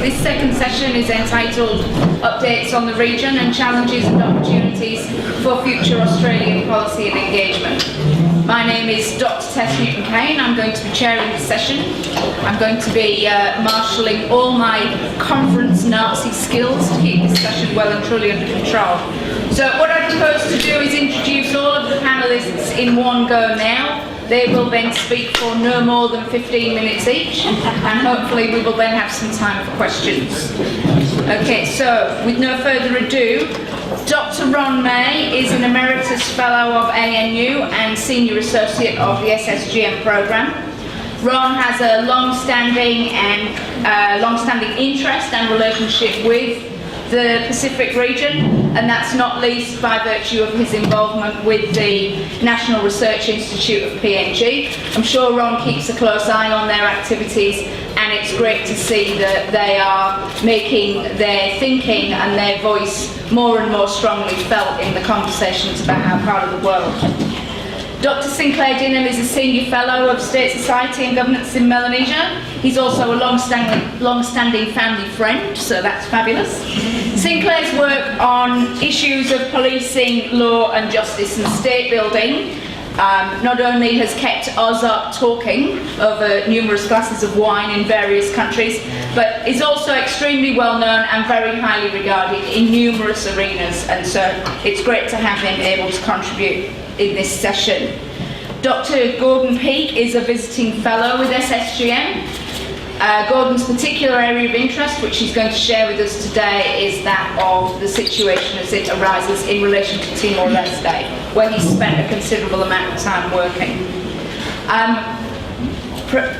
This second session is entitled Updates on the Region and Challenges and Opportunities for Future Australian Policy and Engagement. My name is Dr. Tess Newton-Kane. I'm going to be chairing this session. I'm going to be marshalling all my conference Nazi skills to keep this session well and truly under control. So what I propose to do is introduce all of the panellists in one go now. They will then speak for no more than 15 minutes each, and hopefully we will then have some time for questions. Okay, so with no further ado, Dr. Ron May is an Emeritus Fellow of ANU and Senior Associate of the SSGM Programme. Ron has a long-standing interest and relationship with the Pacific region, and that's not least by virtue of his involvement with the National Research Institute of PNG. I'm sure Ron keeps a close eye on their activities, and it's great to see that they are making their thinking and their voice more and more strongly felt in the conversations about our part of the world. Dr. Sinclair Dinnen is a Senior Fellow of State Society and Governance in Melanesia. He's also a long-standing family friend, so that's fabulous. Sinclair's work on issues of policing, law and justice and state building not only has kept us up talking over numerous glasses of wine in various countries, but is also extremely well known and very highly regarded in numerous arenas, and so it's great to have him able to contribute in this session. Dr. Gordon Peake is a visiting fellow with SSGM. Gordon's particular area of interest, which he's going to share with us today, is that of the situation as it arises in relation to Timor-Leste, where he spent a considerable amount of time working.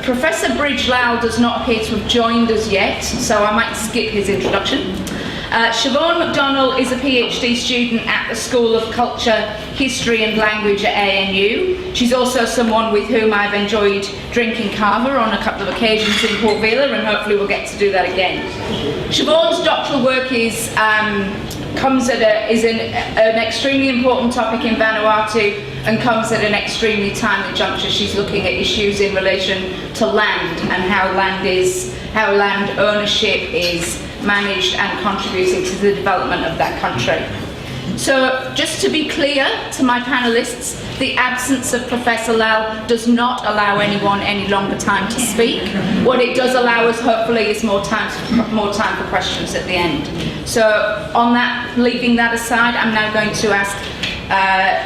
Professor Brij Lal does not appear to have joined us yet, so I might skip his introduction. Siobhan McDonnell is a PhD student at the School of Culture, History and Language at ANU. She's also someone with whom I've enjoyed drinking kava on a couple of occasions in Port Vila, and hopefully we'll get to do that again. Siobhan's doctoral work is an extremely important topic in Vanuatu and comes at an extremely timely juncture. She's looking at issues in relation to land and how land ownership is managed and contributing to the development of that country. So, just to be clear to my panellists, the absence of Professor Lal does not allow anyone any longer time to speak. What it does allow us, hopefully, is more time for questions at the end. So, on that, leaving that aside, I'm now going to ask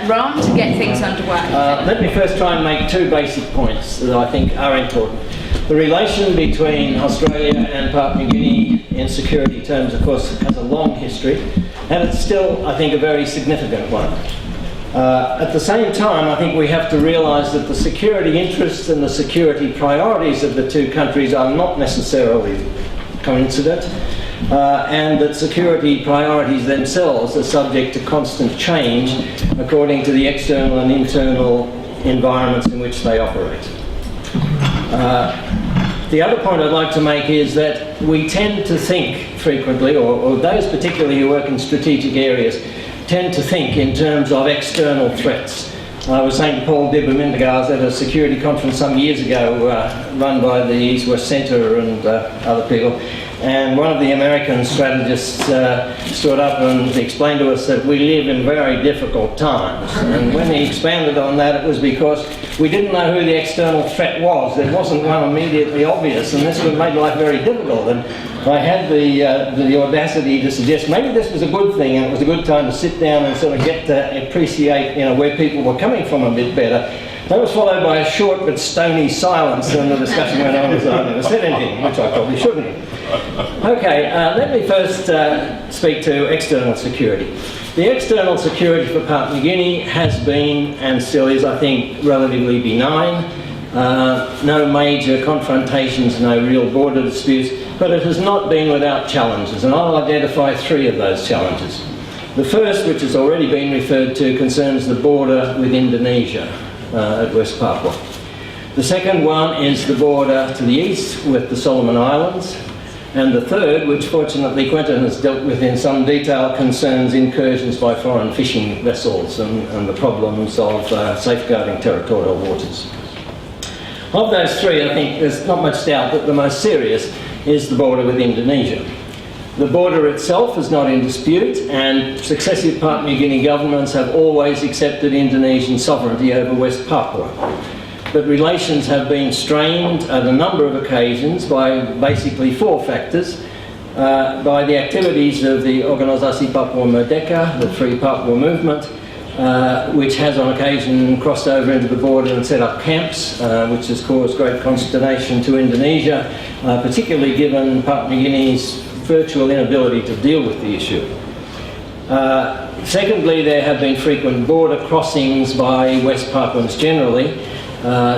Ron to get things underway. Let me first try and make two basic points that I think are important. The relation between Australia and Papua New Guinea in security terms, of course, has a long history, and it's still, I think, a very significant one. At the same time, I think we have to realise that the security interests and the security priorities of the two countries are not necessarily coincident, and that security priorities themselves are subject to constant change according to the external and internal environments in which they operate. The other point I'd like to make is that we tend to think frequently, or those particularly who work in strategic areas, tend to think in terms of external threats. I was saying to Paul Dibbermindiga, I was at a security conference some years ago run by the East-West Centre and other people, and one of the American strategists stood up and explained to us that we live in very difficult times. And when he expanded on that, it was because we didn't know who the external threat was. There wasn't one immediately obvious, and this would make life very difficult. And I had the audacity to suggest maybe this was a good thing, and it was a good time to sit down and sort of get to appreciate, where people were coming from a bit better. That was followed by a short but stony silence, and the discussion went on as I never said anything, which I probably shouldn't. Okay, let me first speak to external security. The external security for Papua New Guinea has been, and still is, I think, relatively benign. No major confrontations, no real border disputes, but it has not been without challenges, and I'll identify three of those challenges. The first, which has already been referred to, concerns the border with Indonesia at West Papua. The second one is the border to the east with the Solomon Islands. And the third, which fortunately Quentin has dealt with in some detail, concerns incursions by foreign fishing vessels and the problems of safeguarding territorial waters. Of those three, I think there's not much doubt that the most serious is the border with Indonesia. The border itself is not in dispute, and successive Papua New Guinea governments have always accepted Indonesian sovereignty over West Papua. But relations have been strained at a number of occasions by basically four factors. By the activities of the Organisasi Papua Merdeka, the Free Papua Movement, which has on occasion crossed over into the border and set up camps, which has caused great consternation to Indonesia, particularly given Papua New Guinea's virtual inability to deal with the issue. Secondly, there have been frequent border crossings by West Papuans generally,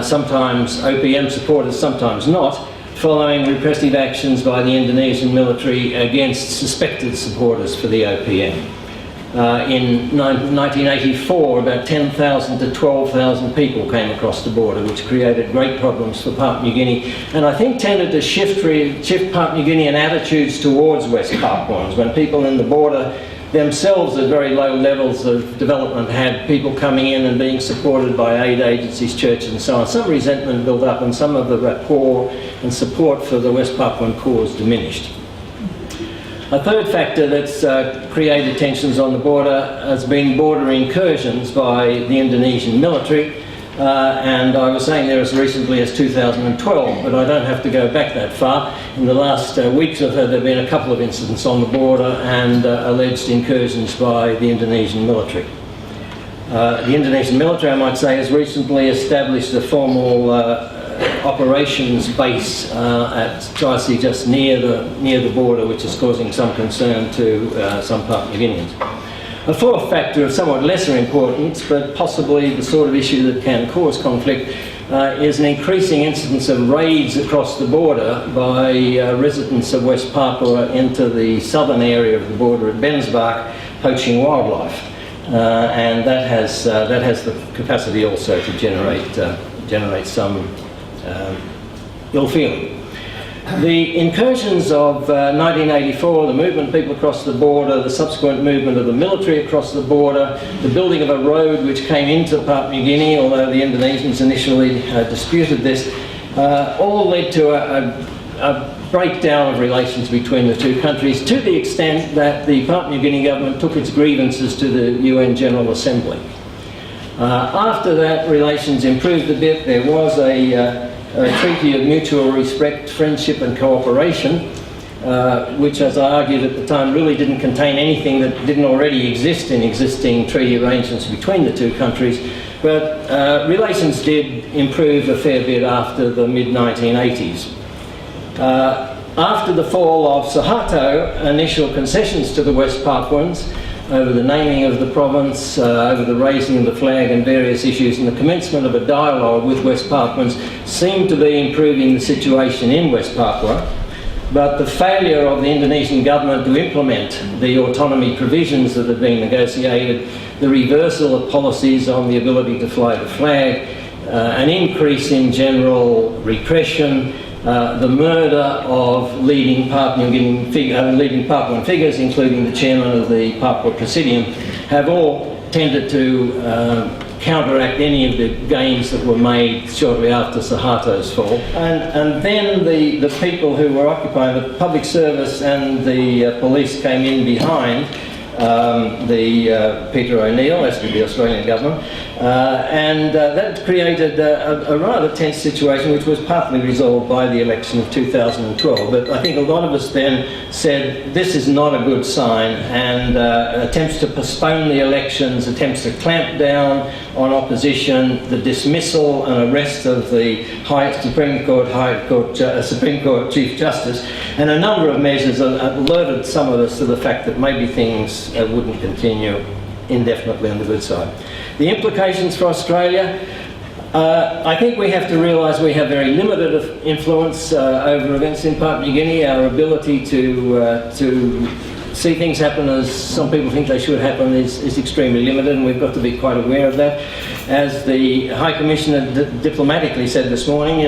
sometimes OPM supporters, sometimes not, following repressive actions by the Indonesian military against suspected supporters for the OPM. In 1984, about 10,000 to 12,000 people came across the border, which created great problems for Papua New Guinea, and I think tended to shift Papua New Guinean attitudes towards West Papuans. When people in the border themselves at very low levels of development had people coming in and being supported by aid agencies, churches and so on, some resentment built up and some of the rapport and support for the West Papuan cause diminished. A third factor that's created tensions on the border has been border incursions by the Indonesian military, and I was saying there as recently as 2012, but I don't have to go back that far. In the last weeks or so, there have been a couple of incidents on the border and alleged incursions by the Indonesian military. The Indonesian military, I might say, has recently established a formal operations base at Tricey, just near the border, which is causing some concern to some Papua New Guineans. A fourth factor of somewhat lesser importance, but possibly the sort of issue that can cause conflict, is an increasing incidence of raids across the border by residents of West Papua into the southern area of the border at Bensbach, poaching wildlife, and that has the capacity also to generate some ill feeling. The incursions of 1984, the movement of people across the border, the subsequent movement of the military across the border, the building of a road which came into Papua New Guinea, although the Indonesians initially disputed this, all led to a breakdown of relations between the two countries, to the extent that the Papua New Guinea government took its grievances to the UN General Assembly. After that, relations improved a bit. There was a treaty of mutual respect, friendship and cooperation, which, as I argued at the time, really didn't contain anything that didn't already exist in existing treaty arrangements between the two countries, but relations did improve a fair bit after the mid-1980s. After the fall of Suharto, initial concessions to the West Papuans over the naming of the province, over the raising of the flag and various issues, and the commencement of a dialogue with West Papuans seemed to be improving the situation in West Papua. But the failure of the Indonesian government to implement the autonomy provisions that had been negotiated, the reversal of policies on the ability to fly the flag, an increase in general repression, the murder of leading Papuan figures, including the chairman of the Papua Presidium, have all tended to counteract any of the gains that were made shortly after Suharto's fall. And then the people who were occupying the public service and the police came in behind Peter O'Neill, as did the Australian government, and that created a rather tense situation, which was partly resolved by the election of 2012. But I think a lot of us then said this is not a good sign, and attempts to postpone the elections, attempts to clamp down on opposition, the dismissal and arrest of the Supreme Court Chief Justice, and a number of measures alerted some of us to the fact that maybe things wouldn't continue indefinitely on the good side. The implications for Australia, I think we have to realise we have very limited influence over events in Papua New Guinea. Our ability to see things happen as some people think they should happen is extremely limited, and we've got to be quite aware of that. As the High Commissioner diplomatically said this morning,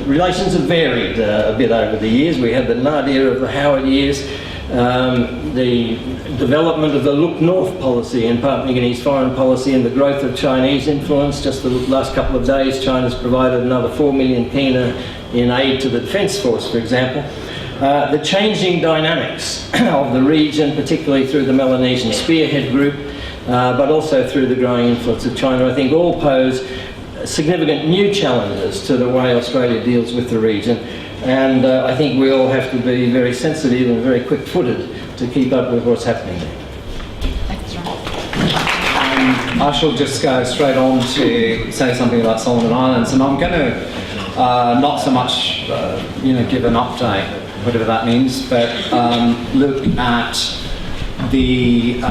relations have varied a bit over the years. We had the nadir of the Howard years. the development of the Look North policy in Papua New Guinea's foreign policy and the growth of Chinese influence. Just the last couple of days, China's provided another 4 million kina in aid to the Defence Force, for example. The changing dynamics of the region, particularly through the Melanesian Spearhead Group, but also through the growing influence of China, I think all pose significant new challenges to the way Australia deals with the region. And I think we all have to be very sensitive and very quick-footed to keep up with what's happening there. Thanks, Ron. I shall just go straight on to say something about Solomon Islands, and I'm going to not so much, give an update, whatever that means, but look at the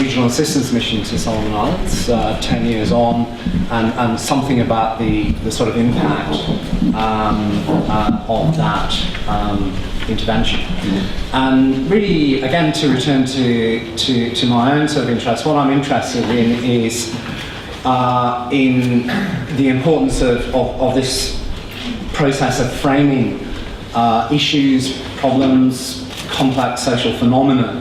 regional assistance mission to Solomon Islands 10 years on, and something about the sort of impact of that intervention. And really, again, to return to my own sort of interest, what I'm interested in is in the importance of this process of framing issues, problems, complex social phenomena,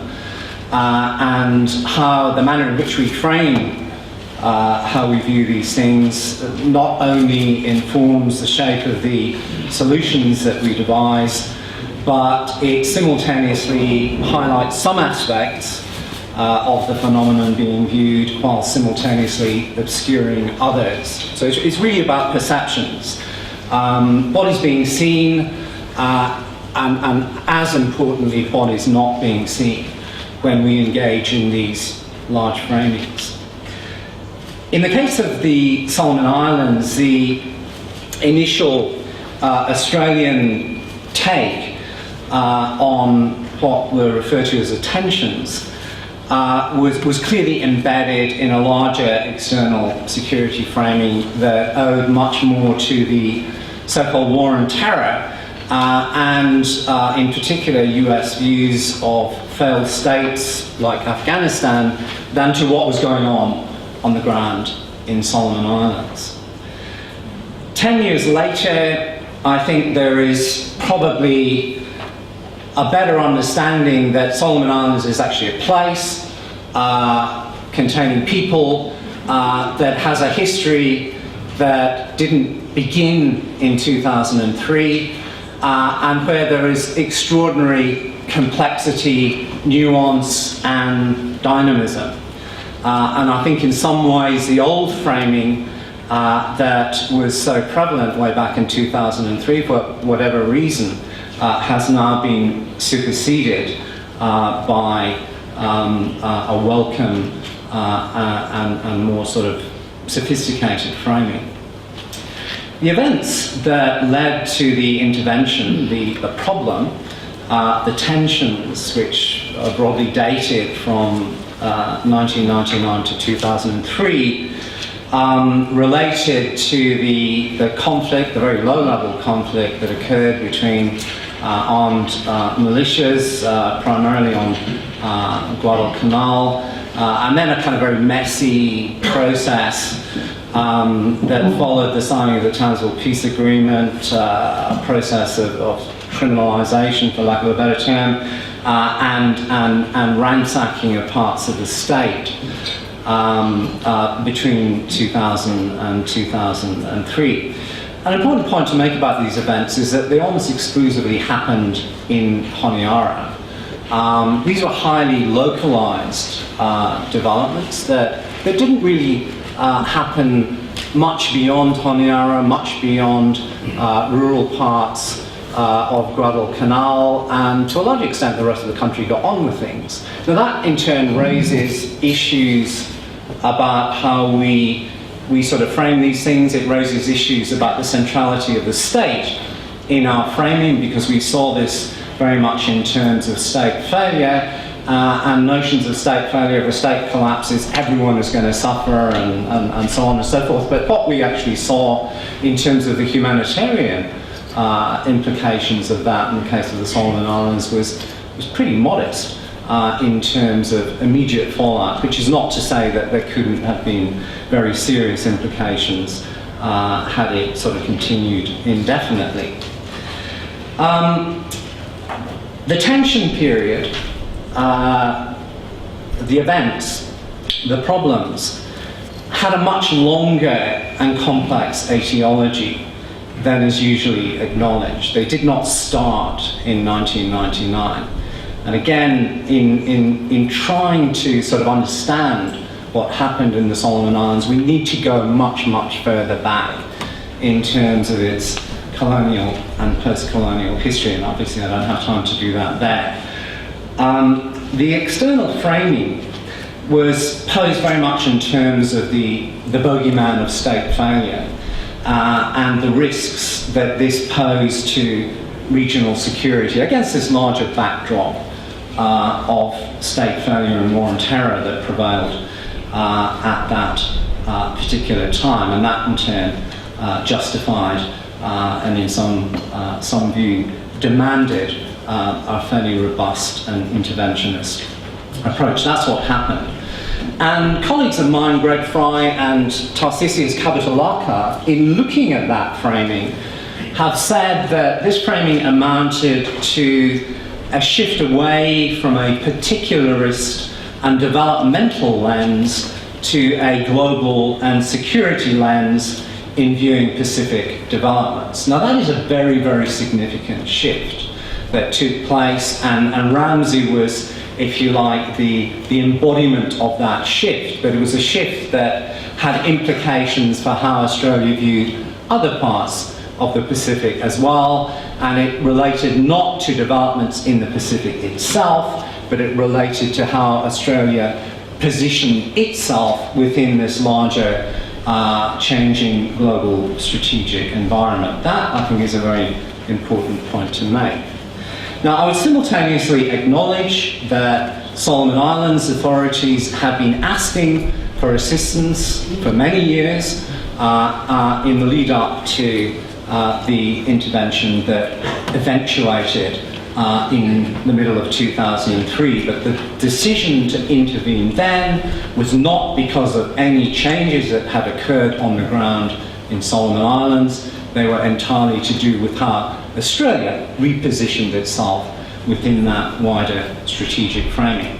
and how the manner in which we frame how we view these things not only informs the shape of the solutions that we devise, but it simultaneously highlights some aspects of the phenomenon being viewed while simultaneously obscuring others. So it's really about perceptions. What is being seen, and as importantly, what is not being seen when we engage in these large framings. In the case of the Solomon Islands, the initial Australian take on what were referred to as attentions was clearly embedded in a larger external security framing that owed much more to the so-called war on terror, and in particular US views of failed states like Afghanistan than to what was going on the ground in Solomon Islands. 10 years later, I think there is probably a better understanding that Solomon Islands is actually a place containing people that has a history that didn't begin in 2003, and where there is extraordinary complexity, nuance, and dynamism. And I think in some ways the old framing that was so prevalent way back in 2003, for whatever reason, has now been superseded by a welcome and more sort of sophisticated framing. The events that led to the intervention, the problem, the tensions, which are broadly dated from 1999 to 2003, related to the conflict, the very low-level conflict that occurred between armed militias, primarily on Guadalcanal, and then a kind of very messy process that followed the signing of the Townsville Peace Agreement, a process of criminalisation, for lack of a better term, and ransacking of parts of the state between 2000 and 2003. An important point to make about these events is that they almost exclusively happened in Honiara. These were highly localised developments that didn't really happen much beyond Honiara, much beyond rural parts of Guadalcanal, and to a large extent the rest of the country got on with things. Now that in turn raises issues about how we sort of frame these things. It raises issues about the centrality of the state in our framing, because we saw this very much in terms of state failure, and notions of state failure. If a state collapses, everyone is going to suffer, and so on and so forth. But what we actually saw in terms of the humanitarian implications of that in the case of the Solomon Islands was pretty modest in terms of immediate fallout, which is not to say that there couldn't have been very serious implications had it sort of continued indefinitely. The tension period the events, the problems, had a much longer and complex etiology than is usually acknowledged. They did not start in 1999. And again, in trying to sort of understand what happened in the Solomon Islands, we need to go much, much further back in terms of its colonial and post-colonial history, and obviously I don't have time to do that there. The external framing was posed very much in terms of the bogeyman of state failure and the risks that this posed to regional security against this larger backdrop of state failure and war and terror that prevailed at that particular time, and that in turn justified and in some view demanded a fairly robust and interventionist approach. That's what happened. And colleagues of mine, Greg Fry and Tarsisius Kabatalaka, in looking at that framing, have said that this framing amounted to a shift away from a particularist and developmental lens to a global and security lens in viewing Pacific developments. Now that is a very, very significant shift that took place, and Ramsay was, if you like, the embodiment of that shift, but it was a shift that had implications for how Australia viewed other parts of the Pacific as well, and it related not to developments in the Pacific itself, but it related to how Australia positioned itself within this larger changing global strategic environment. That, I think, is a very important point to make. Now, I would simultaneously acknowledge that Solomon Islands authorities have been asking for assistance for many years in the lead up to the intervention that eventuated in the middle of 2003, but the decision to intervene then was not because of any changes that had occurred on the ground in Solomon Islands. They were entirely to do with how Australia repositioned itself within that wider strategic framing.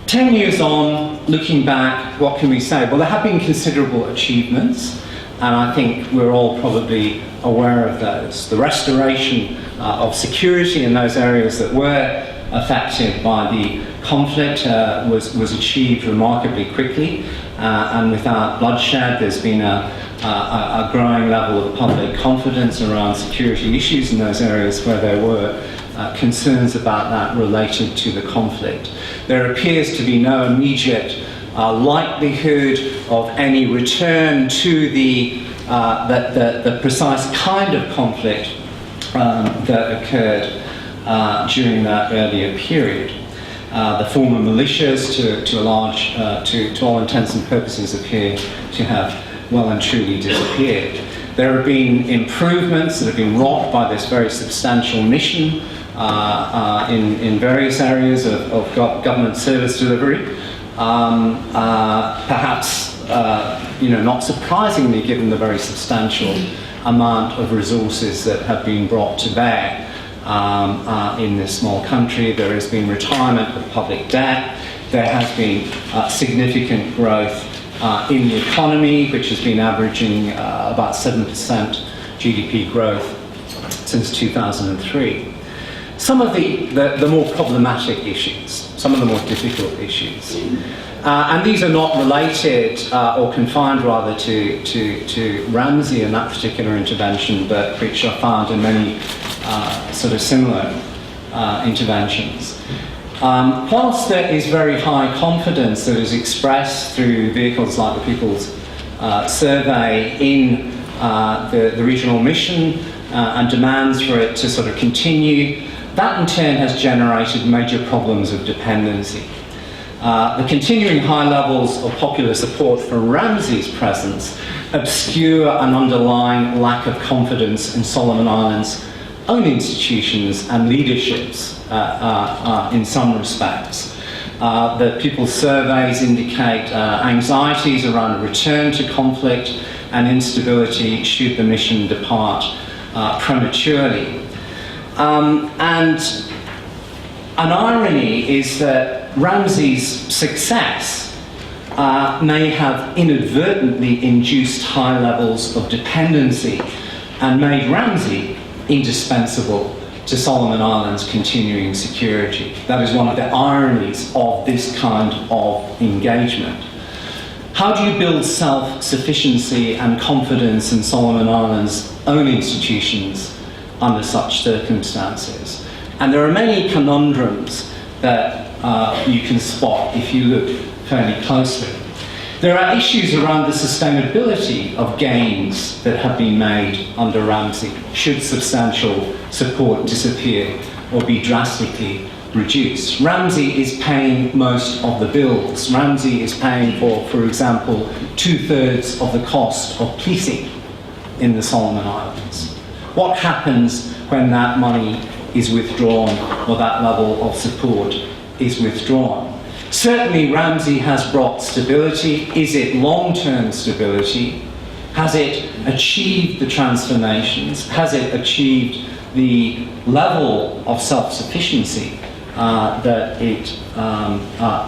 10 years on, looking back, what can we say? Well, there have been considerable achievements, and I think we're all probably aware of those. The restoration of security in those areas that were affected by the conflict was achieved remarkably quickly and without bloodshed. There's been a growing level of public confidence around security issues in those areas where there were concerns about that related to the conflict. There appears to be no immediate likelihood of any return to the precise kind of conflict that occurred during that earlier period. The former militias, to all intents and purposes, appear to have well and truly disappeared. There have been improvements that have been wrought by this very substantial mission in various areas of government service delivery. Perhaps, not surprisingly, given the very substantial amount of resources that have been brought to bear in this small country. There has been retirement of public debt. There has been significant growth in the economy, which has been averaging about 7% GDP growth since 2003. Some of the more problematic issues, some of the more difficult issues, and these are not related or confined rather to Ramsay and that particular intervention, but which are found in many sort of similar interventions. Whilst there is very high confidence that is expressed through vehicles like the People's Survey in the regional mission and demands for it to sort of continue, that in turn has generated major problems of dependency. The continuing high levels of popular support for Ramsay's presence obscure an underlying lack of confidence in Solomon Islands' own institutions and leaderships in some respects. The People's Surveys indicate anxieties around a return to conflict and instability should the mission depart prematurely. And An irony is that Ramsay's success may have inadvertently induced high levels of dependency and made Ramsay indispensable to Solomon Islands' continuing security. That is one of the ironies of this kind of engagement. How do you build self-sufficiency and confidence in Solomon Islands' own institutions under such circumstances? And there are many conundrums that you can spot if you look fairly closely. There are issues around the sustainability of gains that have been made under Ramsay, should substantial support disappear or be drastically reduced. Ramsay is paying most of the bills. Ramsay is paying for example, 2/3 of the cost of policing in the Solomon Islands. What happens when that money is withdrawn or that level of support is withdrawn? Certainly Ramsay has brought stability. Is it long-term stability? Has it achieved the transformations? Has it achieved the level of self-sufficiency that it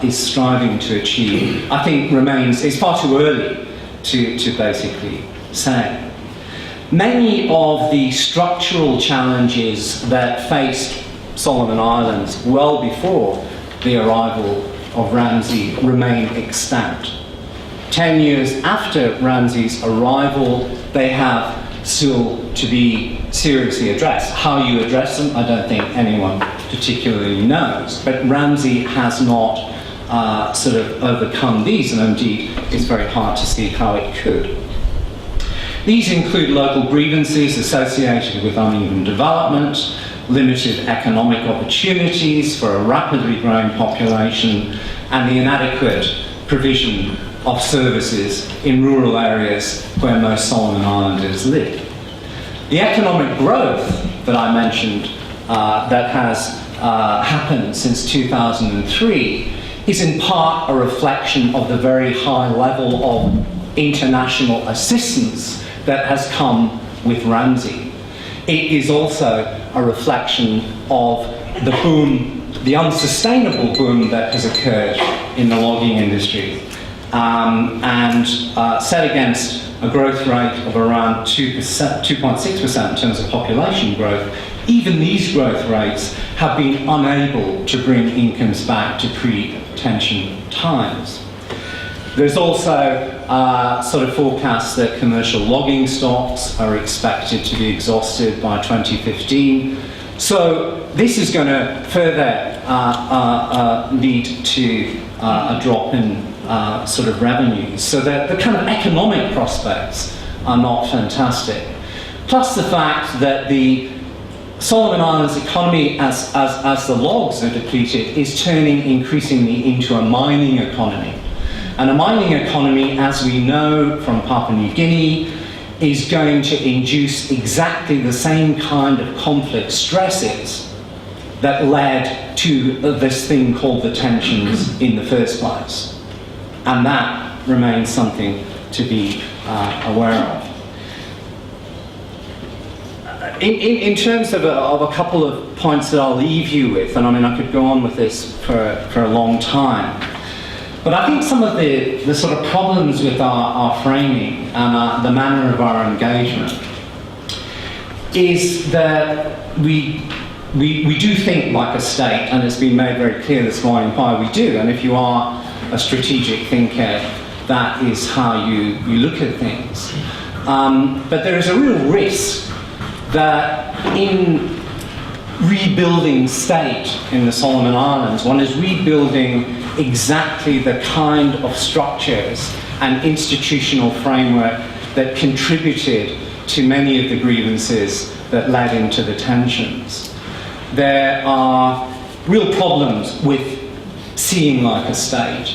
is striving to achieve? I think it's far too early to basically say. Many of the structural challenges that faced Solomon Islands well before the arrival of Ramsay remain extant. 10 years after Ramsay's arrival, they have still to be seriously addressed. How you address them, I don't think anyone particularly knows, but Ramsay has not sort of overcome these, and indeed it's very hard to see how it could. These include local grievances associated with uneven development, limited economic opportunities for a rapidly growing population, and the inadequate provision of services in rural areas where most Solomon Islanders live. The economic growth that I mentioned that has happened since 2003 is in part a reflection of the very high level of international assistance that has come with Ramsay. It is also a reflection of the boom, the unsustainable boom that has occurred in the logging industry, and set against a growth rate of around 2.6% in terms of population growth. Even these growth rates have been unable to bring incomes back to pre-tension times. There's also sort of forecasts that commercial logging stocks are expected to be exhausted by 2015. So this is going to further lead to a drop in sort of revenues. So that the kind of economic prospects are not fantastic. Plus the fact that the Solomon Islands economy, as the logs are depleted, is turning increasingly into a mining economy. And a mining economy, as we know from Papua New Guinea, is going to induce exactly the same kind of conflict stresses that led to this thing called the tensions in the first place. And that remains something to be aware of. In terms of a couple of points that I'll leave you with, and I mean I could go on with this for a long time, but I think some of the sort of problems with our framing and the manner of our engagement is that we do think like a state, and it's been made very clear this morning why we do. And if you are a strategic thinker, that is how you look at things. But there is a real risk that in rebuilding state in the Solomon Islands, one is rebuilding exactly the kind of structures and institutional framework that contributed to many of the grievances that led into the tensions. There are real problems with seeing like a state,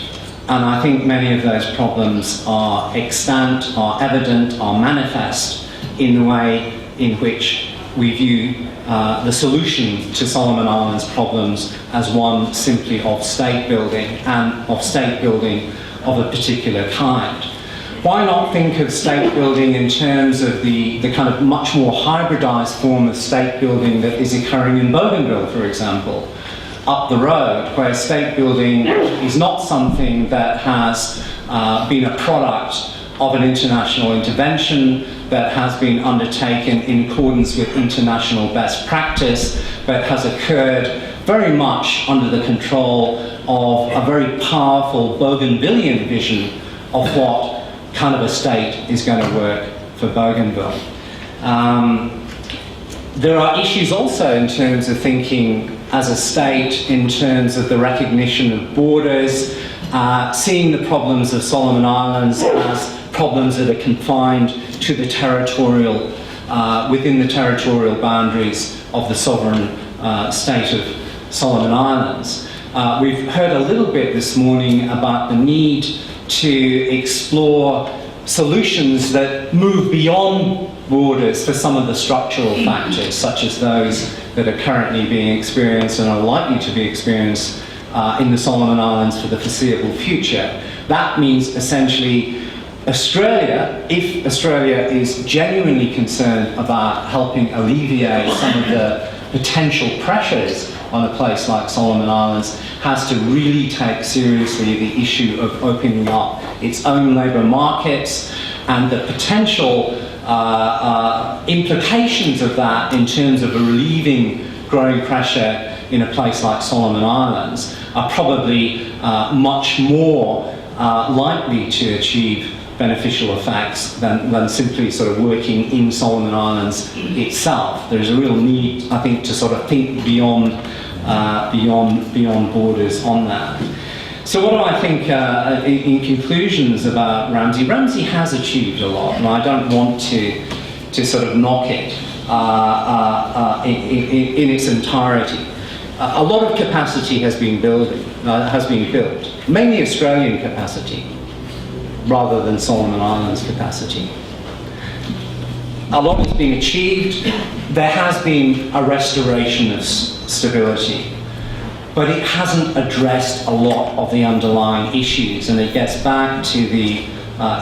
and I think many of those problems are extant, are evident, are manifest in the way in which we view the solution to Solomon Islands problems as one simply of state building, and of state building of a particular kind. Why not think of state building in terms of the kind of much more hybridized form of state building that is occurring in Bougainville, for example, up the road, where state building is not something that has been a product of an international intervention, that has been undertaken in accordance with international best practice, but has occurred very much under the control of a very powerful Bougainvillean vision of what kind of a state is going to work for Bougainville. There are issues also in terms of thinking as a state, in terms of the recognition of borders, seeing the problems of Solomon Islands as problems that are confined to the territorial, within the territorial boundaries of the sovereign state of Solomon Islands. We've heard a little bit this morning about the need to explore solutions that move beyond borders for some of the structural factors, such as those that are currently being experienced and are likely to be experienced in the Solomon Islands for the foreseeable future. That means essentially Australia, if Australia is genuinely concerned about helping alleviate some of the potential pressures on a place like Solomon Islands, has to really take seriously the issue of opening up its own labour markets, and the potential implications of that in terms of relieving growing pressure in a place like Solomon Islands are probably much more likely to achieve beneficial effects than simply sort of working in Solomon Islands itself. There's a real need, I think, to sort of think beyond borders on that. So what do I think in conclusions about Ramsay? Ramsay has achieved a lot, and I don't want to sort of knock it in its entirety. A lot of capacity has been built, mainly Australian capacity, rather than Solomon Islands capacity. A lot has been achieved. There has been a restoration of stability, but it hasn't addressed a lot of the underlying issues, and it gets back to the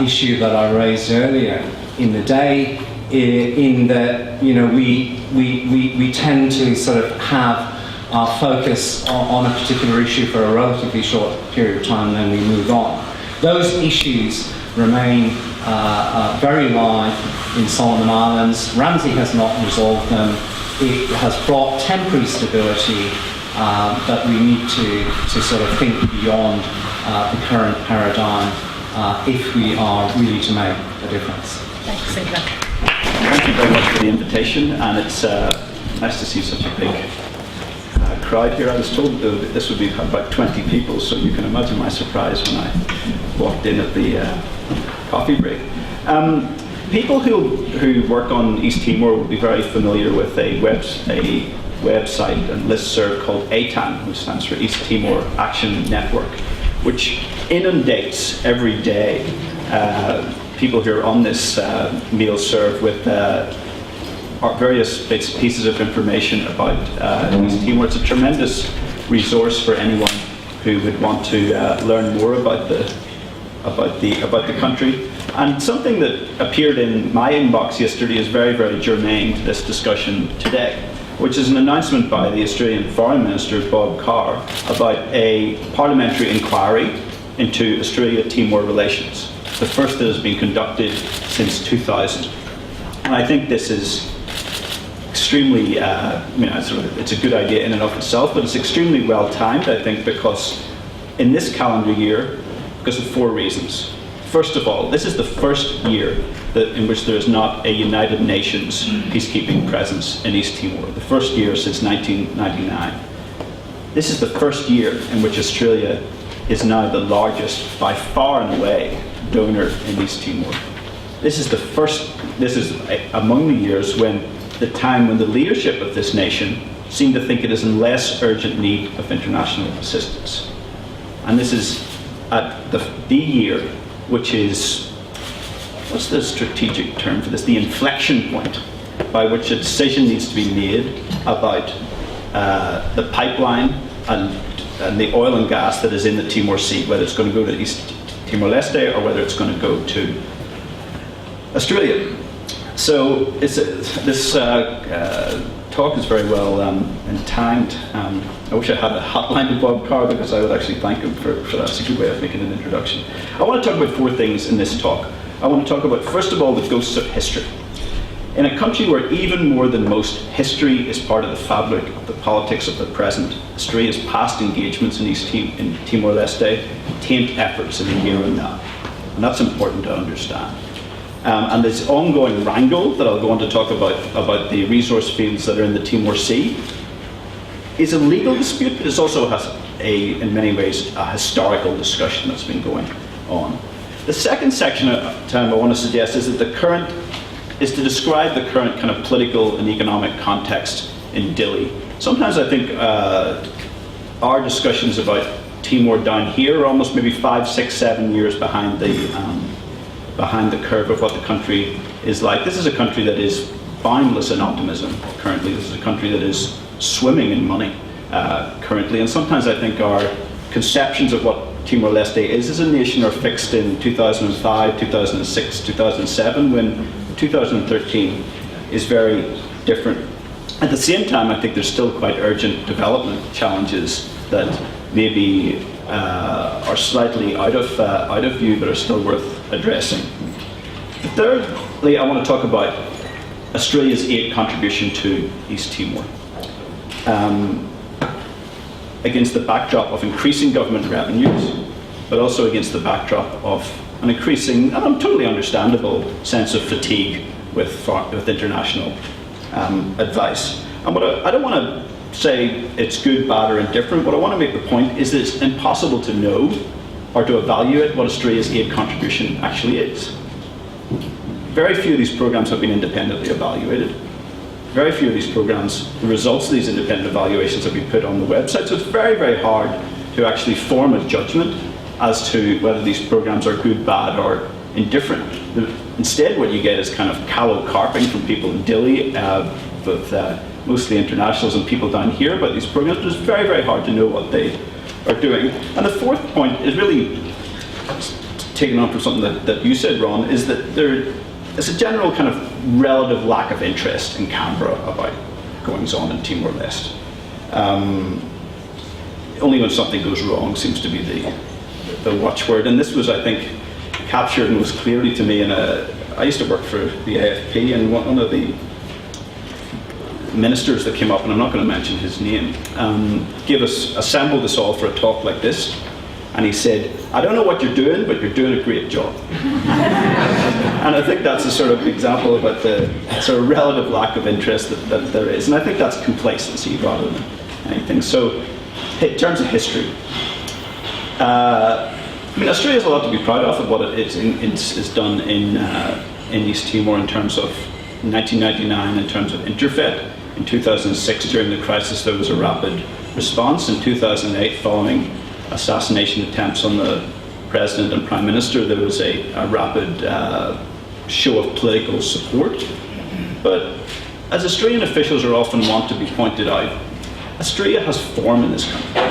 issue that I raised earlier in the day, in that, you know, we tend to sort of have our focus on a particular issue for a relatively short period of time, and then we move on. Those issues remain very live in Solomon Islands. Ramsay has not resolved them. It has brought temporary stability, but we need to sort of think beyond the current paradigm if we are really to make a difference. Thank you, Sinclair. Thank you very much for the invitation, and it's nice to see such a big crowd here. I was told that this would be about 20 people, so you can imagine my surprise when I walked in at the coffee break. People who work on East Timor will be very familiar with a website and listserv called ATAN, which stands for East Timor Action Network, which inundates every day people who are on this meal serve with various pieces of information about East Timor. It's a tremendous resource for anyone who would want to learn more about the country. And something that appeared in my inbox yesterday is very, very germane to this discussion today, which is an announcement by the Australian Foreign Minister, Bob Carr, about a parliamentary inquiry into Australia-Timor relations, the first that has been conducted since 2000. And I think this is extremely, it's a good idea in and of itself, but it's extremely well timed, I think, because in this calendar year, because of 4 reasons. First of all, this is the first year in which there is not a United Nations peacekeeping presence in East Timor, the first year since 1999. This is the first year in which Australia is now the largest, by far and away, donor in East Timor. This is among the years when the leadership of this nation seem to think it is in less urgent need of international assistance. And this is at the year which is, what's the strategic term for this? The inflection point by which a decision needs to be made about the pipeline and the oil and gas that is in the Timor Sea, whether it's going to go to East Timor-Leste or whether it's going to go to Australia. So this talk is very well timed. I wish I had a hotline to Bob Carr, because I would actually thank him for that. That's a good way of making an introduction. I want to talk about 4 things in this talk. I want to talk about, first of all, the ghosts of history. In a country where even more than most, history is part of the fabric of the politics of the present, Australia's past engagements in Timor-Leste taint efforts in the here and now. And that's important to understand. And this ongoing wrangle that I'll go on to talk about the resource fields that are in the Timor Sea, is a legal dispute, but it also has in many ways, a historical discussion that's been going on. The second section I want to suggest is that is to describe the current kind of political and economic context in Dili. Sometimes I think our discussions about Timor down here are almost maybe 5, 6, 7 years behind the curve of what the country is like. This is a country that is boundless in optimism currently. This is a country that is swimming in money currently. And sometimes I think our conceptions of what Timor-Leste is as a nation are fixed in 2005, 2006, 2007, when 2013 is very different. At the same time, I think there's still quite urgent development challenges that maybe are slightly out of view, but are still worth addressing. Thirdly, I want to talk about Australia's aid contribution to East Timor. Against the backdrop of increasing government revenues, but also against the backdrop of an increasing, and totally understandable, sense of fatigue with international advice. And I don't want to say it's good, bad, or indifferent. What I want to make the point is that it's impossible to know or to evaluate what Australia's aid contribution actually is. Very few of these programs have been independently evaluated. Very few of these programs, the results of these independent evaluations have been put on the website, so it's very, very hard to actually form a judgment as to whether these programs are good, bad, or indifferent. Instead, what you get is kind of callow carping from people in Dili, with mostly internationals and people down here about these programs, but it's very, very hard to know what they are doing. And the fourth point is really taken on from something that you said, Ron, is that there is a general kind of relative lack of interest in Canberra about goings on in Timor-Leste. Only when something goes wrong seems to be the watchword. And this was, I think, captured and was clearly to me I used to work for the AFP, and one of the ministers that came up, and I'm not going to mention his name, assembled us all for a talk like this, and he said, "I don't know what you're doing, but you're doing a great job." And I think that's a sort of example about the sort of relative lack of interest that there is, and I think that's complacency rather than anything. So, in terms of history, Australia has a lot to be proud of what it is done in East Timor in terms of 1999, in terms of Interfet. In 2006, during the crisis, there was a rapid response. In 2008, following assassination attempts on the President and Prime Minister, there was a rapid show of political support. But as Australian officials are often want to be pointed out, Australia has form in this country.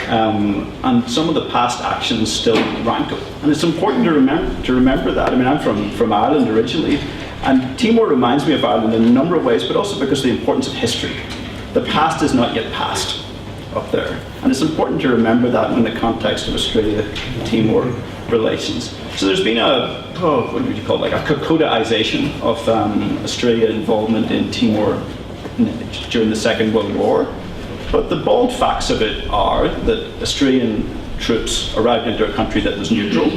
And some of the past actions still rankle. And it's important to remember that. I'm from Ireland originally, and Timor reminds me of Ireland in a number of ways, but also because of the importance of history. The past is not yet past up there. And it's important to remember that in the context of Australia-Timor relations. So there's been a Kokodaization of Australia involvement in Timor during the Second World War. But the bald facts of it are that Australian troops arrived into a country that was neutral,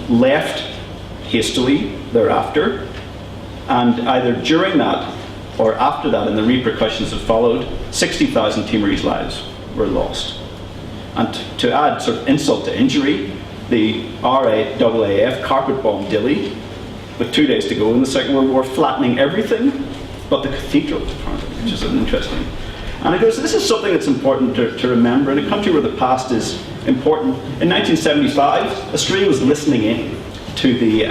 left hastily thereafter, and either during that or after that, and the repercussions that followed, 60,000 Timorese lives were lost. And to add sort of insult to injury, the RAAF carpet bombed Dili with 2 days to go in the Second World War, flattening everything but the cathedral, which is an interesting. And it goes, this is something that's important to remember in a country where the past is important. In 1975, Australia was listening in to the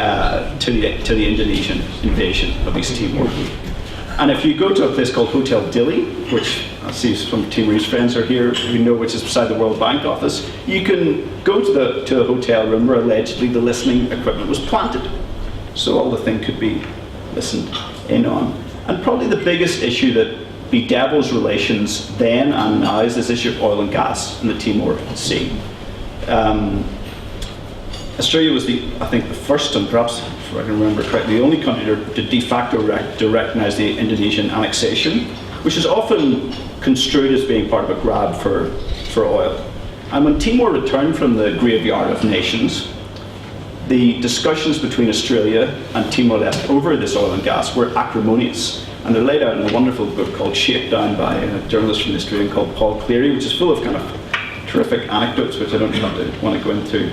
Indonesian invasion of East Timor. And if you go to a place called Hotel Dili, which I see some Timorese friends are here who know, which is beside the World Bank office, you can go to a hotel room where allegedly the listening equipment was planted. So all the thing could be listened in on. And probably the biggest issue that bedevils relations then and now is this issue of oil and gas in the Timor Sea. Australia was I think the first, and perhaps if I can remember correctly, the only country to de facto to recognise the Indonesian annexation, which is often construed as being part of a grab for oil. And when Timor returned from the graveyard of nations, the discussions between Australia and Timor-Leste over this oil and gas were acrimonious. And they're laid out in a wonderful book called Shakedown by a journalist from the Australian called Paul Cleary, which is full of kind of terrific anecdotes, which I don't want to go into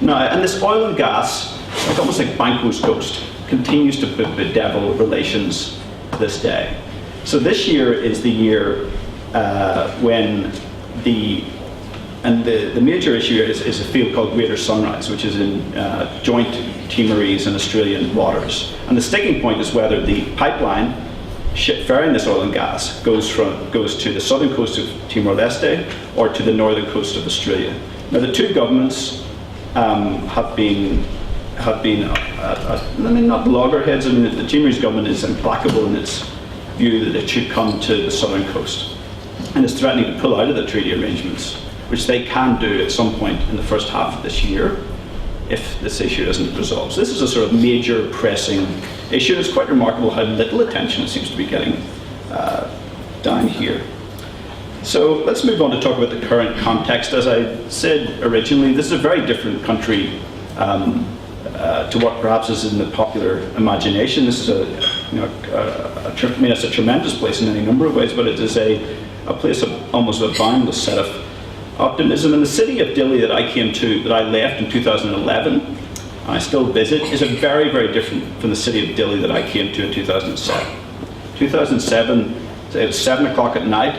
now. And this oil and gas, like almost like Banquo's ghost, continues to bedevil relations to this day. So this year is the year when the major issue here is a field called Greater Sunrise, which is in joint Timorese and Australian waters. And the sticking point is whether the pipeline ship ferrying this oil and gas goes to the southern coast of Timor-Leste or to the northern coast of Australia. Now the two governments have been not loggerheads. I mean, the Timorese government is implacable in its view that it should come to the southern coast, and is threatening to pull out of the treaty arrangements, which they can do at some point in the first half of this year if this issue isn't resolved. So this is a sort of major pressing issue. It's quite remarkable how little attention it seems to be getting down here. So let's move on to talk about the current context. As I said originally, this is a very different country to what perhaps is in the popular imagination. This is it's a tremendous place in any number of ways, but it is a place of almost a boundless set of optimism. And the city of Dili that I left in 2011, and I still visit, is very, very different from the city of Dili that I came to in 2007. 2007, it was 7 o'clock at night,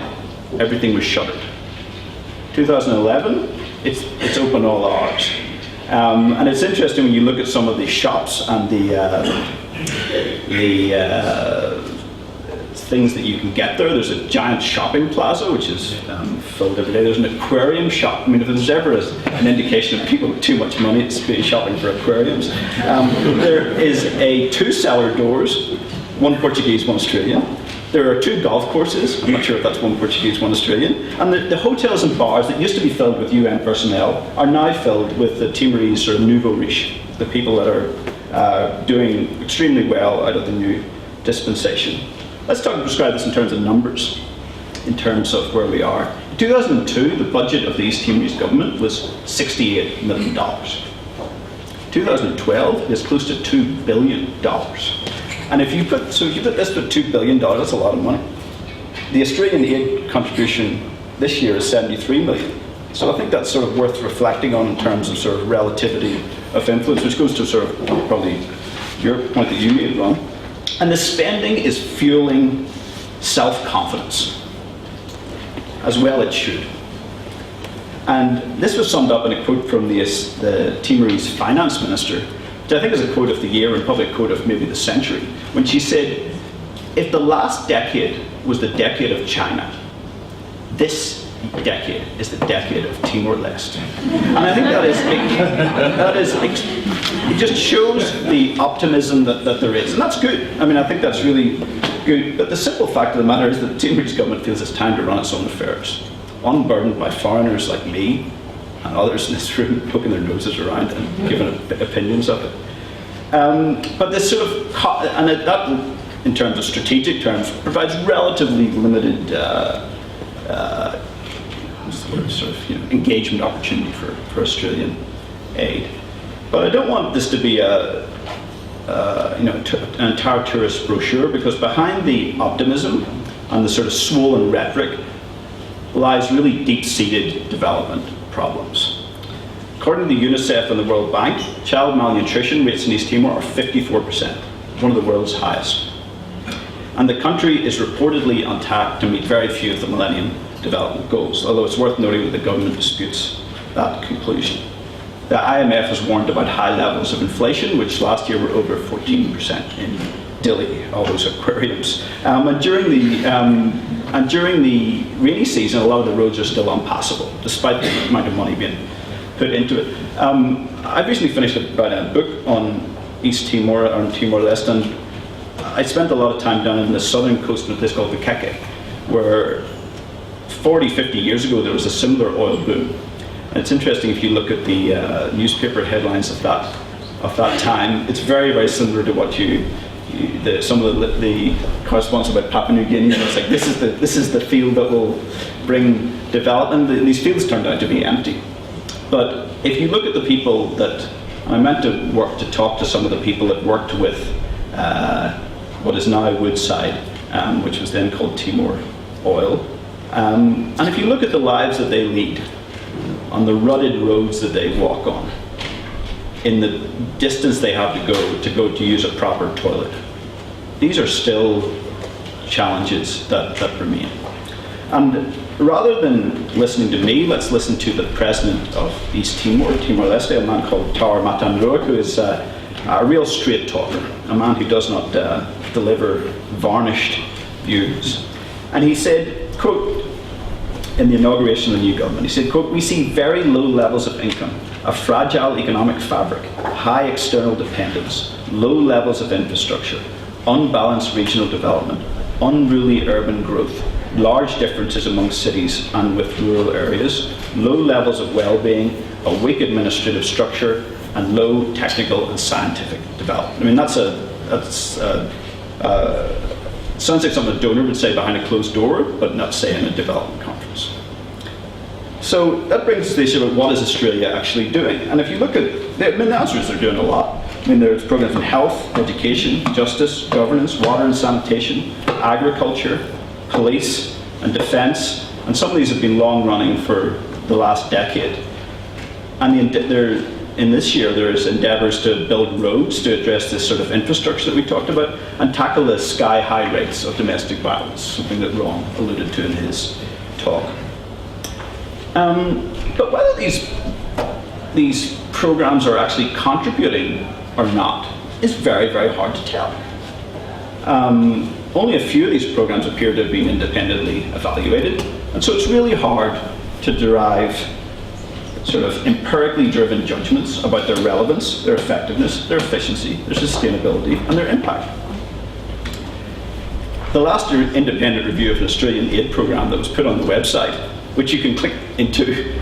everything was shuttered. 2011, it's open all hours. And it's interesting when you look at some of the shops and the things that you can get there. There's a giant shopping plaza which is filled every day. There's an aquarium shop. I mean, if there's ever an indication of people with too much money, it's shopping for aquariums. There is 2 cellar doors, 1 Portuguese, 1 Australian. There are 2 golf courses. I'm not sure if that's 1 Portuguese, 1 Australian. And the hotels and bars that used to be filled with UN personnel are now filled with the Timorese sort of nouveau riche, the people that are doing extremely well out of the new dispensation. Let's describe this in terms of numbers, in terms of where we are. In 2002, the budget of the East Timorese government was $68 million. 2012, it is close to $2 billion. And if you put this with $2 billion, that's a lot of money. The Australian aid contribution this year is $73 million. So I think that's sort of worth reflecting on in terms of sort of relativity of influence, which goes to sort of probably your point that you made, Ron. And the spending is fueling self-confidence, as well it should. And this was summed up in a quote from the Timorese finance minister, which I think is a quote of the year and probably a quote of maybe the century, when she said, if the last decade was the decade of China, this decade is the decade of Timor-Leste. And I think it just shows the optimism that there is, and that's good. I mean, I think that's really good. But the simple fact of the matter is that the Timorese government feels it's time to run its own affairs, unburdened by foreigners like me and others in this room poking their noses around and giving opinions of it. But this sort of, that in terms of strategic terms, provides relatively limited engagement opportunity for Australian aid. But I don't want this to be an entire tourist brochure, because behind the optimism and the sort of swollen rhetoric lies really deep-seated development problems. According to UNICEF and the World Bank, child malnutrition rates in East Timor are 54%, one of the world's highest. And the country is reportedly on track to meet very few of the Millennium Development Goals, although it's worth noting that the government disputes that conclusion. The IMF has warned about high levels of inflation, which last year were over 14% in Dili, all those aquariums. And during the rainy season, a lot of the roads are still unpassable, despite the amount of money being put into it. I've recently finished a book on East Timor, on Timor-Leste, and I spent a lot of time down in the southern coast of a place called Bukeke, where 40, 50 years ago there was a similar oil boom. And it's interesting if you look at the newspaper headlines of that time. It's very, very similar to what some of the correspondence about Papua New Guinea. It's like this is the field that will bring development. And these fields turned out to be empty. But if you look at the people that, and I meant to talk to some of the people that worked with what is now Woodside, which was then called Timor Oil. And if you look at the lives that they lead, on the rutted roads that they walk on, in the distance they have to go to use a proper toilet, these are still challenges that remain. And rather than listening to me, let's listen to the president of East Timor, Timor-Leste, a man called Tawar Matanrua, who is a real straight talker, a man who does not deliver varnished views. And he said, quote, in the inauguration of the new government, he said, quote, "We see very low levels of income, a fragile economic fabric, high external dependence, low levels of infrastructure, unbalanced regional development, unruly urban growth, large differences among cities and with rural areas, low levels of well-being, a weak administrative structure, and low technical and scientific development." I mean, sounds like something a donor would say behind a closed door, but not say in a development conference. So that brings us to the issue of what is Australia actually doing? And if you look at, the answer is they're doing a lot. I mean, there's programs in health, education, justice, governance, water and sanitation, agriculture, police and defence, and some of these have been long running for the last decade. And in this year there's endeavours to build roads to address this sort of infrastructure that we talked about and tackle the sky-high rates of domestic violence, something that Ron alluded to in his talk. But whether these programs are actually contributing or not is very, very hard to tell. Only a few of these programs appear to have been independently evaluated, and so it's really hard to derive sort of empirically driven judgments about their relevance, their effectiveness, their efficiency, their sustainability, and their impact. The last independent review of an Australian aid program that was put on the website, which you can click into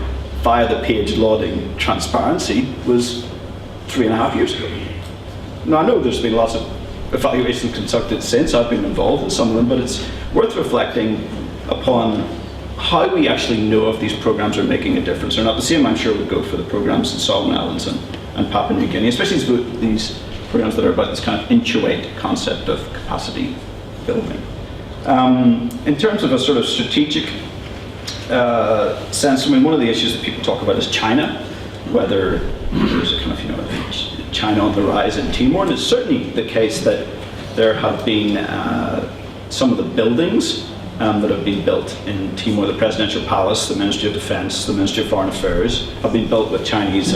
via the page lauding transparency, was 3.5 years ago. Now, I know there's been lots of evaluations conducted since. I've been involved in some of them, but it's worth reflecting upon how we actually know if these programs are making a difference or not. The same, I'm sure, would go for the programs in Solomon Islands and Papua New Guinea, especially these programs that are about this kind of intuit concept of capacity building. In terms of a sort of strategic sense, I mean, one of the issues that people talk about is China, whether there's a kind of, China on the rise in Timor, and it's certainly the case that there have been some of the buildings that have been built in Timor, the Presidential Palace, the Ministry of Defence, the Ministry of Foreign Affairs, have been built with Chinese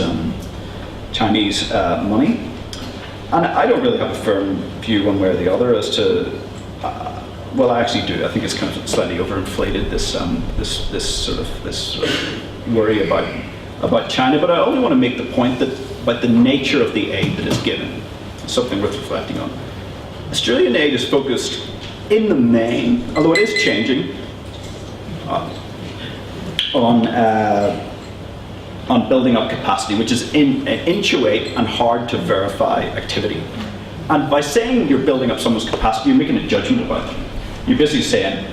money. And I don't really have a firm view one way or the other as to, well, I actually do. I think it's kind of slightly overinflated, this sort of worry about China. But I only want to make the point that about the nature of the aid that is given, something worth reflecting on. Australian aid is focused in the main, although it is changing, on building up capacity, which is intuit and hard to verify activity. And by saying you're building up someone's capacity, you're making a judgment about them. You're basically saying,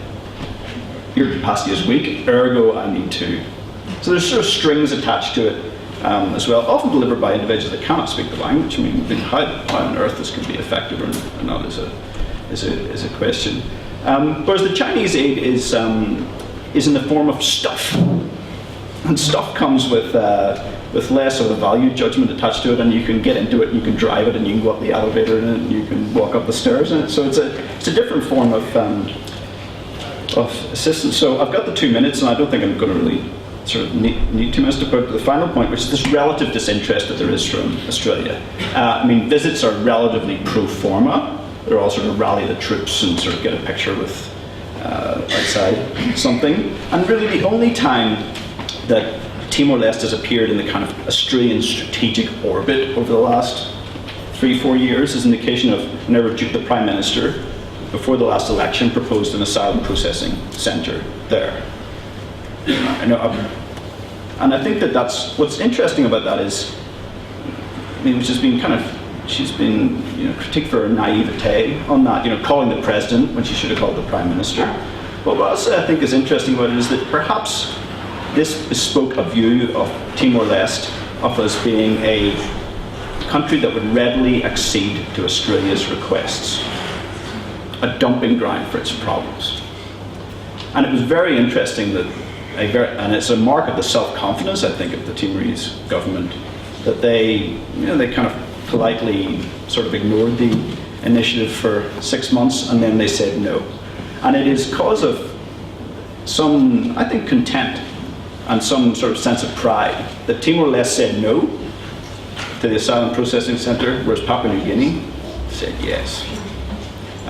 your capacity is weak, ergo I need to. So there's sort of strings attached to it as well, often delivered by individuals that cannot speak the language. I mean, how on earth this could be effective or not is a question. Whereas the Chinese aid is in the form of stuff. And stuff comes with less of a value judgment attached to it, and you can get into it, and you can drive it, and you can go up the elevator in it, and you can walk up the stairs in it. So it's a different form of assistance. So I've got the 2 minutes, and I don't think I'm going to really sort of need 2 minutes to put to the final point, which is this relative disinterest that there is from Australia. I mean, visits are relatively pro forma. They're all sort of rally the troops and sort of get a picture with outside something. And really the only time that Timor-Leste has appeared in the kind of Australian strategic orbit over the last 3-4 years is an indication of whenever the Prime Minister, before the last election, proposed an asylum processing centre there. And I think that's what's interesting about that is, I mean, which has been she's been critiqued for her naivete on that, calling the President when she should have called the Prime Minister. But what else I think is interesting about it is that perhaps this bespoke a view of Timor-Leste of as being a country that would readily accede to Australia's requests, a dumping ground for its problems. And it was very interesting that, and it's a mark of the self-confidence, I think, of the Timorese government, that they kind of politely sort of ignored the initiative for 6 months, and then they said no. And it is because of some, I think, contempt and some sort of sense of pride that Timor-Leste said no to the asylum processing centre, whereas Papua New Guinea said yes.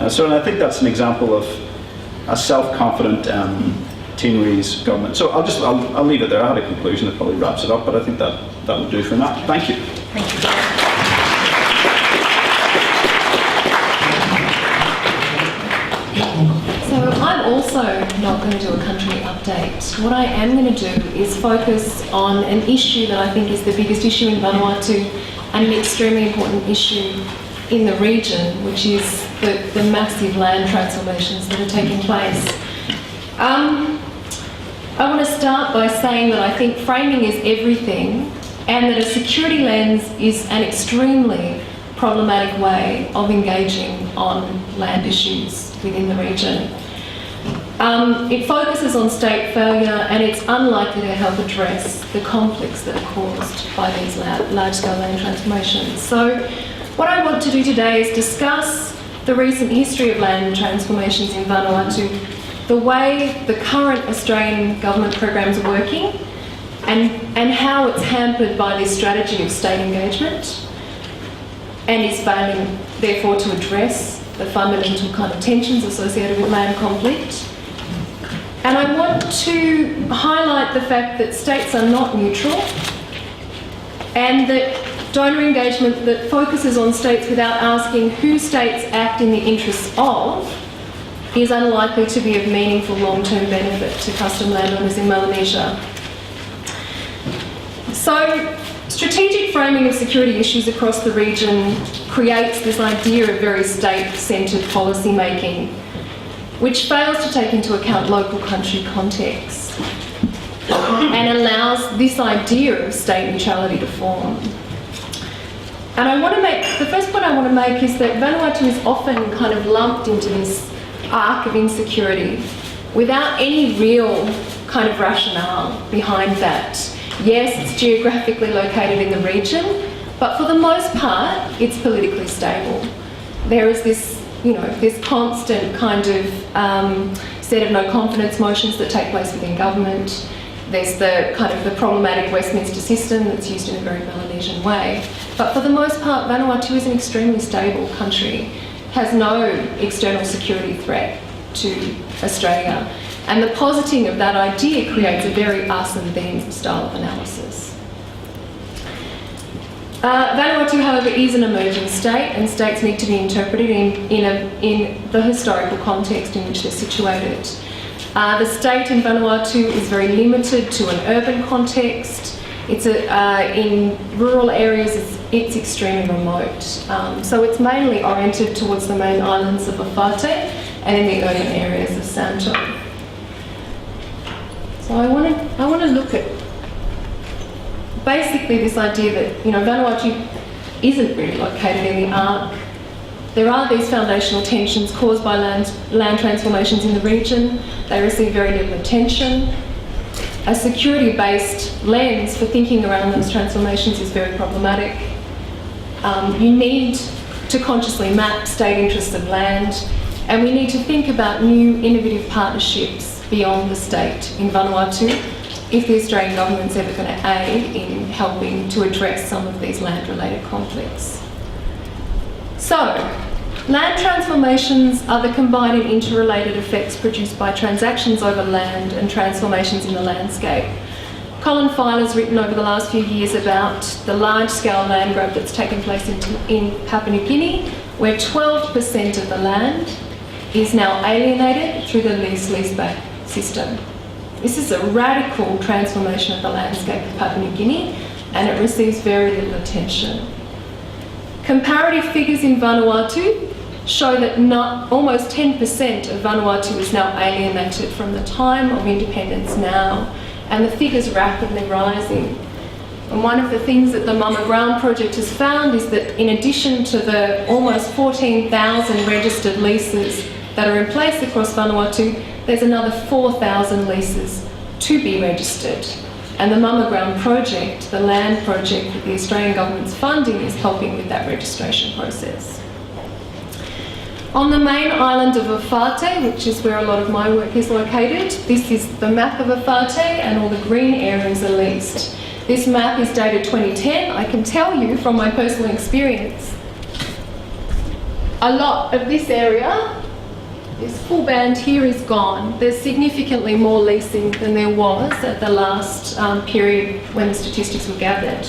So and I think that's an example of a self-confident Timorese government. So I'll leave it there. I had a conclusion that probably wraps it up, but I think that will do for now. Thank you. Thank you. So I'm also not going to do a country update. What I am going to do is focus on an issue that I think is the biggest issue in Vanuatu and an extremely important issue in the region, which is the massive land transformations that are taking place. I want to start by saying that I think framing is everything, and that a security lens is an extremely problematic way of engaging on land issues within the region. It focuses on state failure, and it's unlikely to help address the conflicts that are caused by these large-scale land transformations. So what I want to do today is discuss the recent history of land transformations in Vanuatu, the way the current Australian government programs are working, and how it's hampered by this strategy of state engagement and is failing, therefore, to address the fundamental kind of tensions associated with land conflict. And I want to highlight the fact that states are not neutral, and that donor engagement that focuses on states without asking who states act in the interests of is unlikely to be of meaningful long-term benefit to custom landowners in Melanesia. So, strategic framing of security issues across the region creates this idea of very state-centred policy making, which fails to take into account local country context and allows this idea of state neutrality to form. And the first point I want to make is that Vanuatu is often kind of lumped into this arc of insecurity without any real kind of rationale behind that. Yes, it's geographically located in the region, but for the most part, it's politically stable. There is this, this constant kind of set of no confidence motions that take place within government. There's the kind of the problematic Westminster system that's used in a very Melanesian way. But for the most part, Vanuatu is an extremely stable country, has no external security threat to Australia. And the positing of that idea creates a very us and them style of analysis. Vanuatu, however, is an emerging state, and states need to be interpreted in the historical context in which they're situated. The state in Vanuatu is very limited to an urban context. It's in rural areas, it's extremely remote. So it's mainly oriented towards the main islands of Awhate and in the urban areas of Santo. So I want to look at basically this idea that Vanuatu isn't really located in the arc. There are these foundational tensions caused by land transformations in the region. They receive very little attention. A security-based lens for thinking around those transformations is very problematic. You need to consciously map state interests of land, and we need to think about new innovative partnerships beyond the state in Vanuatu if the Australian government's ever going to aid in helping to address some of these land-related conflicts. So, land transformations are the combined and interrelated effects produced by transactions over land and transformations in the landscape, Colin Filer's written over the last few years about the large-scale land grab that's taken place in Papua New Guinea, where 12% of the land is now alienated through the lease-back system. This is a radical transformation of the landscape of Papua New Guinea, and it receives very little attention. Comparative figures in Vanuatu show that almost 10% of Vanuatu is now alienated from the time of independence now, and the figures rapidly rising. And one of the things that the Mama Ground project has found is that in addition to the almost 14,000 registered leases that are in place across Vanuatu, there's another 4,000 leases to be registered. And the Mama Ground project, the land project that the Australian government's funding, is helping with that registration process. On the main island of Awhate, which is where a lot of my work is located, this is the map of Awhate, and all the green areas are leased. This map is dated 2010. I can tell you from my personal experience, a lot of this area, this full band here, is gone. There's significantly more leasing than there was at the last period when the statistics were gathered.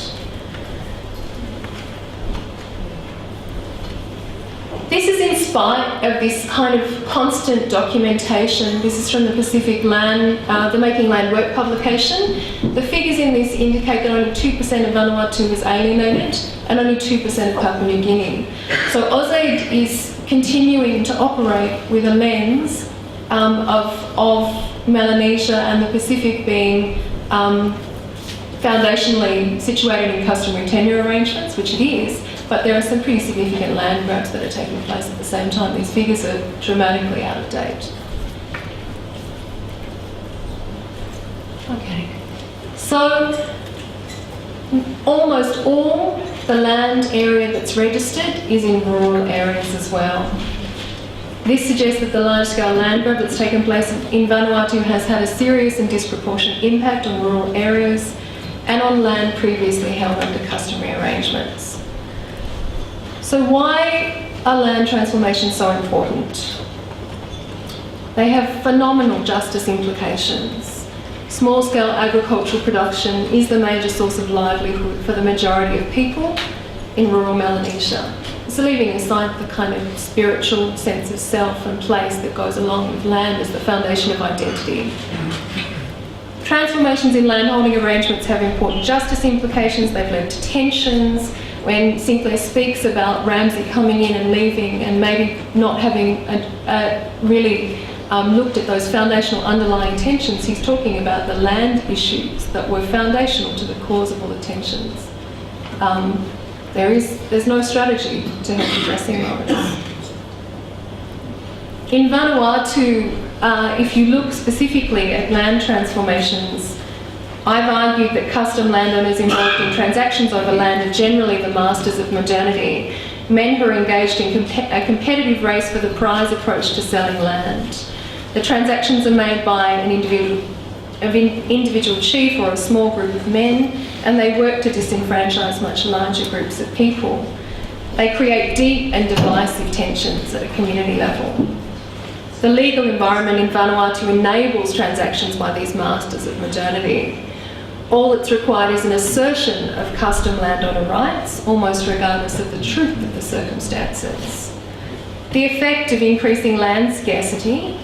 This is in spite of this kind of constant documentation. This is from the Pacific Land, the Making Land Work publication. The figures in this indicate that only 2% of Vanuatu is alienated and only 2% of Papua New Guinea. So AusAid is continuing to operate with a lens of Melanesia and the Pacific being foundationally situated in customary tenure arrangements, which it is, but there are some pretty significant land grabs that are taking place at the same time. These figures are dramatically out of date. Okay, so almost all the land area that's registered is in rural areas as well. This suggests that the large-scale land grab that's taken place in Vanuatu has had a serious and disproportionate impact on rural areas and on land previously held under customary arrangements. So why are land transformations so important? They have phenomenal justice implications. Small-scale agricultural production is the major source of livelihood for the majority of people in rural Melanesia. So leaving aside the kind of spiritual sense of self and place that goes along with land as the foundation of identity. Transformations in landholding arrangements have important justice implications. They've led to tensions. When Sinclair speaks about Ramsay coming in and leaving and maybe not having really looked at those foundational underlying tensions, he's talking about the land issues that were foundational to the cause of all the tensions. There's no strategy to help addressing those. In Vanuatu, if you look specifically at land transformations, I've argued that custom landowners involved in transactions over land are generally the masters of modernity, men who are engaged in a competitive race for the prize approach to selling land. The transactions are made by an individual chief or a small group of men, and they work to disenfranchise much larger groups of people. They create deep and divisive tensions at a community level. The legal environment in Vanuatu enables transactions by these masters of modernity. All that's required is an assertion of custom landowner rights, almost regardless of the truth of the circumstances. The effect of increasing land scarcity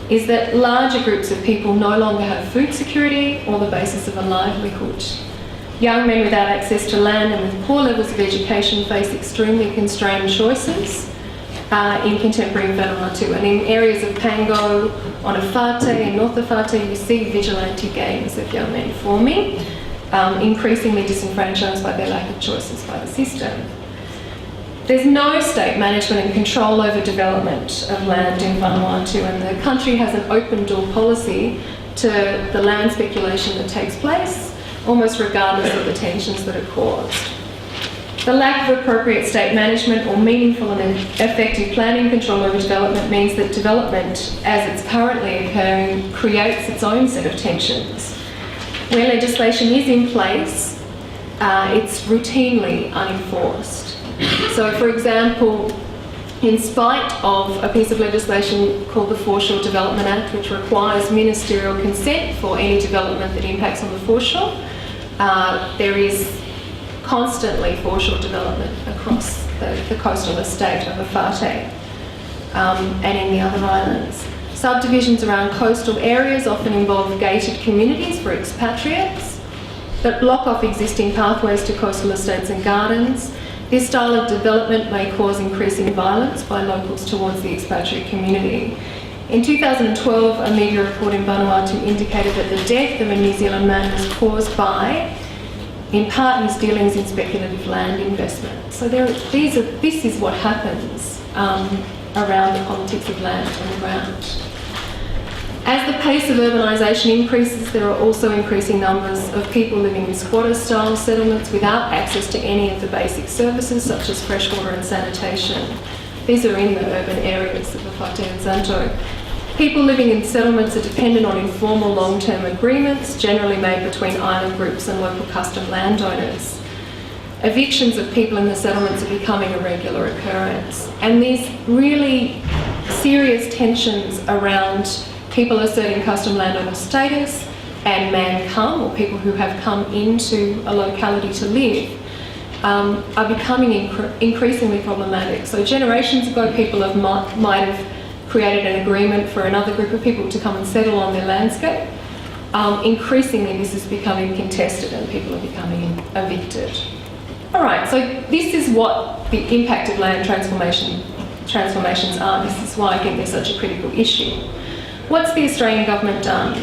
is that larger groups of people no longer have food security or the basis of a livelihood. Young men without access to land and with poor levels of education face extremely constrained choices in contemporary Vanuatu. And in areas of Pango, on Awhate and North Awhate, you see vigilante gangs of young men forming, increasingly disenfranchised by their lack of choices by the system. There's no state management and control over development of land in Vanuatu, and the country has an open door policy to the land speculation that takes place, almost regardless of the tensions that are caused. The lack of appropriate state management or meaningful and effective planning control over development means that development, as it's currently occurring, creates its own set of tensions. Where legislation is in place, it's routinely unenforced. So, for example, in spite of a piece of legislation called the Foreshore Development Act, which requires ministerial consent for any development that impacts on the foreshore. There is constantly foreshore development across the coastal estate of Vanuatu and in the other islands. Subdivisions around coastal areas often involve gated communities for expatriates that block off existing pathways to coastal estates and gardens. This style of development may cause increasing violence by locals towards the expatriate community. In 2012, a media report in Vanuatu indicated that the death of a New Zealand man was caused by, in part, his dealings in speculative land investment. So this is what happens around the politics of land on the ground. As the pace of urbanisation increases, there are also increasing numbers of people living in squatter-style settlements without access to any of the basic services such as freshwater and sanitation. These are in the urban areas of Vanuatu and Zanto. People living in settlements are dependent on informal long-term agreements, generally made between island groups and local custom landowners. Evictions of people in the settlements are becoming a regular occurrence. And these really serious tensions around people asserting custom landowner status and man-come, or people who have come into a locality to live, are becoming increasingly problematic. So generations ago, people might have created an agreement for another group of people to come and settle on their landscape. Increasingly, this is becoming contested and people are becoming evicted. All right, so this is what the impact of land transformations are. This is why I think they're such a critical issue. What's the Australian government done?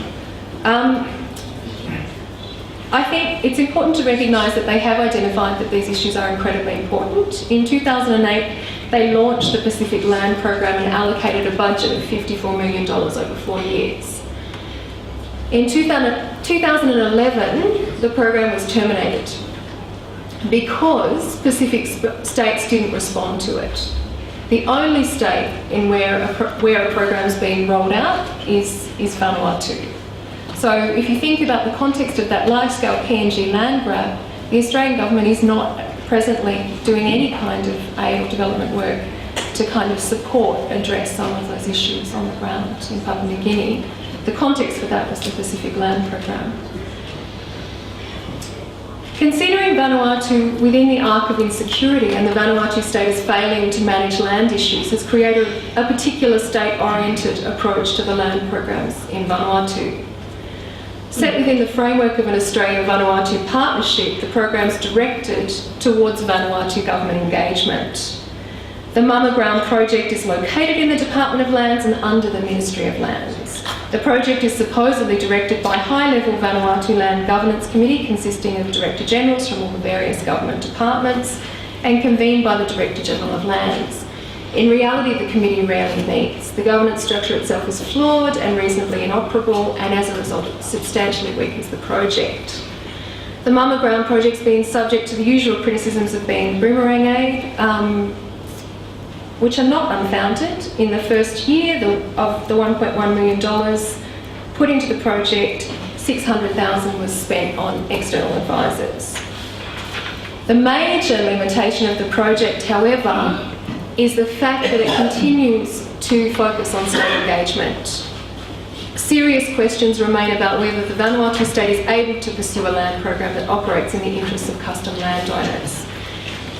I think it's important to recognise that they have identified that these issues are incredibly important. In 2008, they launched the Pacific Land Program and allocated a budget of $54 million over 4 years. In 2011, the program was terminated because Pacific states didn't respond to it. The only state in where a program is being rolled out is Vanuatu. So if you think about the context of that large-scale PNG land grab, the Australian government is not presently doing any kind of aid or development work to kind of address some of those issues on the ground in Papua New Guinea. The context for that was the Pacific Land Program. Considering Vanuatu within the arc of insecurity and the Vanuatu state is failing to manage land issues has created a particular state-oriented approach to the land programs in Vanuatu. Set within the framework of an Australia-Vanuatu partnership, the program's directed towards Vanuatu government engagement. The Mama Ground project is located in the Department of Lands and under the Ministry of Lands. The project is supposedly directed by high-level Vanuatu Land Governance Committee consisting of Director-Generals from all the various government departments and convened by the Director-General of Lands. In reality, the committee rarely meets. The governance structure itself is flawed and reasonably inoperable, and as a result, it substantially weakens the project. The Mama Ground project's been subject to the usual criticisms of being boomerang aid, which are not unfounded. In the first year of the $1.1 million put into the project, $600,000 was spent on external advisors. The major limitation of the project, however, is the fact that it continues to focus on state engagement. Serious questions remain about whether the Vanuatu state is able to pursue a land program that operates in the interests of custom landowners.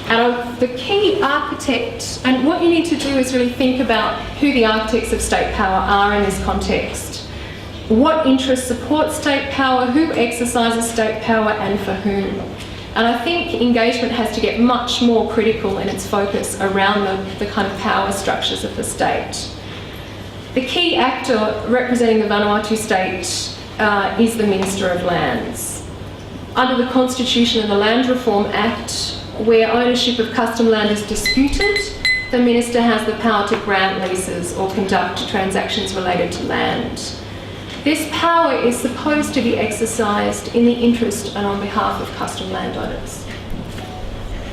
And the key architect, and what you need to do is really think about who the architects of state power are in this context. What interests support state power, who exercises state power, and for whom. And I think engagement has to get much more critical in its focus around the kind of power structures of the state. The key actor representing the Vanuatu state is the Minister of Lands. Under the Constitution and the Land Reform Act, where ownership of custom land is disputed, the Minister has the power to grant leases or conduct transactions related to land. This power is supposed to be exercised in the interest and on behalf of custom landowners.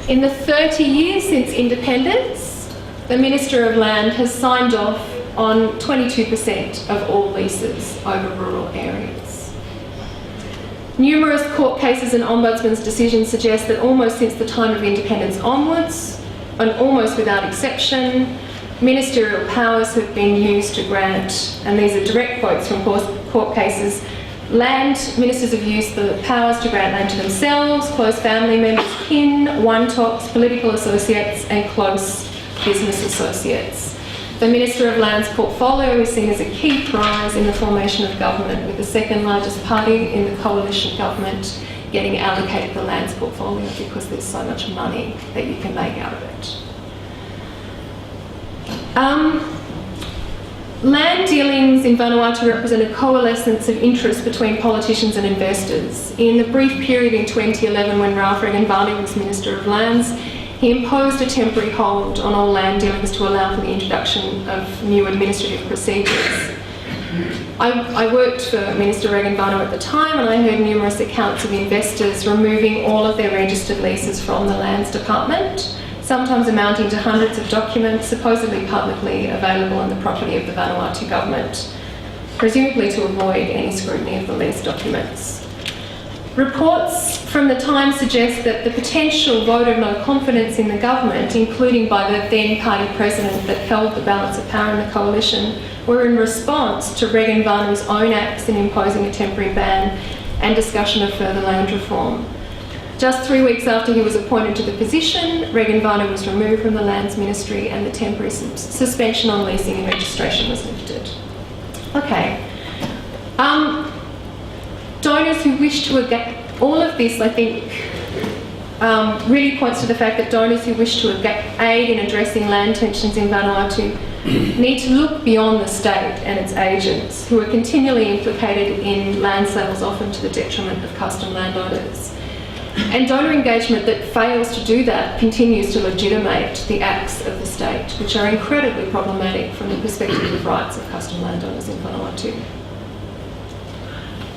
In the 30 years since independence, the Minister of Land has signed off on 22% of all leases over rural areas. Numerous court cases and Ombudsman's decisions suggest that almost since the time of independence onwards, and almost without exception, ministerial powers have been used to grant, and these are direct quotes from court cases, ministers have used the powers to grant land to themselves, close family members, kin, wantoks, political associates and close business associates. The Minister of Land's portfolio is seen as a key prize in the formation of government, with the second largest party in the coalition government getting allocated the land's portfolio because there's so much money that you can make out of it. Land dealings in Vanuatu represent a coalescence of interest between politicians and investors. In the brief period in 2011 when Ralph Regenvanu was Minister of Lands, he imposed a temporary hold on all land dealings to allow for the introduction of new administrative procedures. I worked for Minister Regenvanu at the time, and I heard numerous accounts of investors removing all of their registered leases from the Lands Department, sometimes amounting to hundreds of documents supposedly publicly available on the property of the Vanuatu government, presumably to avoid any scrutiny of the lease documents. Reports from the time suggest that the potential vote of no confidence in the government, including by the then party president that held the balance of power in the coalition, were in response to Regenvanu's own acts in imposing a temporary ban and discussion of further land reform. Just 3 weeks after he was appointed to the position, Regenvanu was removed from the Lands Ministry and the temporary suspension on leasing and registration was lifted. Okay. Donors who wish to all of this, I think, really points to the fact that donors who wish to aid in addressing land tensions in Vanuatu need to look beyond the state and its agents, who are continually implicated in land sales, often to the detriment of custom landowners. And donor engagement that fails to do that continues to legitimate the acts of the state, which are incredibly problematic from the perspective of rights of custom landowners in Vanuatu.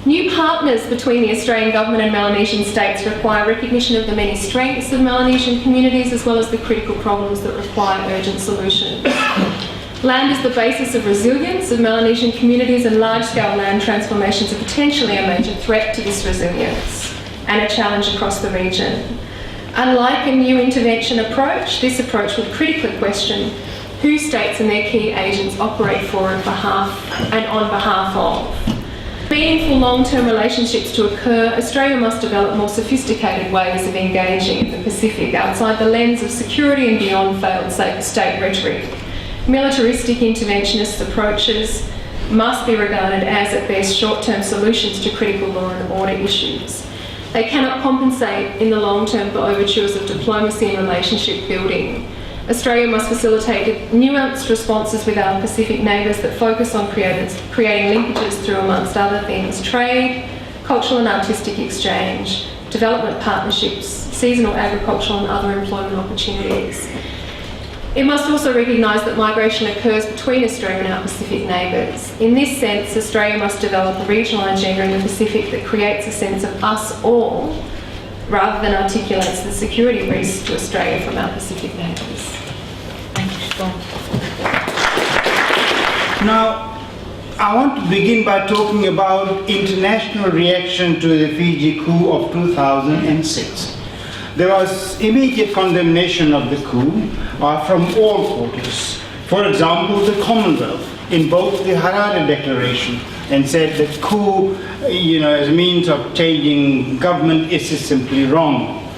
New partners between the Australian government and Melanesian states require recognition of the many strengths of Melanesian communities as well as the critical problems that require urgent solutions. Land is the basis of resilience of Melanesian communities, and large-scale land transformations are potentially a major threat to this resilience and a challenge across the region. Unlike a new intervention approach, this approach would critically question who states and their key agents operate for and on behalf of. For meaningful long-term relationships to occur, Australia must develop more sophisticated ways of engaging in the Pacific outside the lens of security and beyond failed state rhetoric. Militaristic interventionist approaches must be regarded as, at best, short-term solutions to critical law and order issues. They cannot compensate in the long term for overtures of diplomacy and relationship building. Australia must facilitate nuanced responses with our Pacific neighbours that focus on creating linkages through, amongst other things, trade, cultural and artistic exchange, development partnerships, seasonal agricultural and other employment opportunities. It must also recognise that migration occurs between Australia and our Pacific neighbours. In this sense, Australia must develop a regional agenda in the Pacific that creates a sense of us all, rather than articulates the security risks to Australia from our Pacific neighbours. Thank you, Siobhan. Now, I want to begin by talking about international reaction to the Fiji coup of 2006. There was immediate condemnation of the coup from all quarters. For example, the Commonwealth invoked the Harare Declaration and said that coup, as a means of changing government is simply wrong.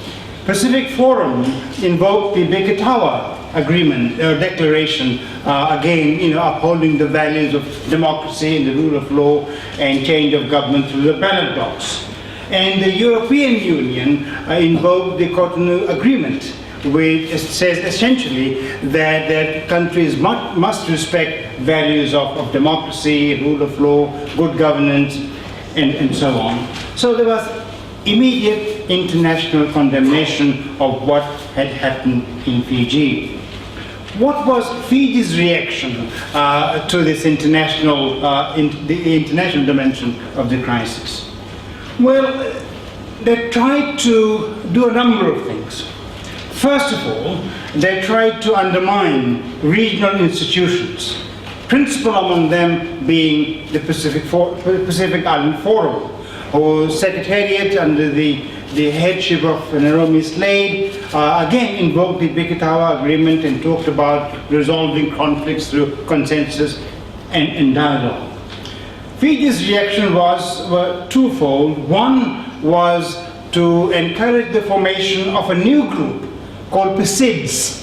Pacific Forum invoked the Beketawa Agreement, Declaration, again, upholding the values of democracy and the rule of law and change of government through the ballot box. And the European Union invoked the Cotonou Agreement, which says essentially that countries must respect values of democracy, rule of law, good governance, and so on. So there was immediate international condemnation of what had happened in Fiji. What was Fiji's reaction to this international dimension of the crisis? Well, they tried to do a number of things. First of all, they tried to undermine regional institutions, principal among them being the Pacific Island Forum, whose secretariat under the the headship of Naomi Slade, again invoked the Bikitawa Agreement and talked about resolving conflicts through consensus and dialogue. Fiji's reaction were twofold. One was to encourage the formation of a new group called PSIDS,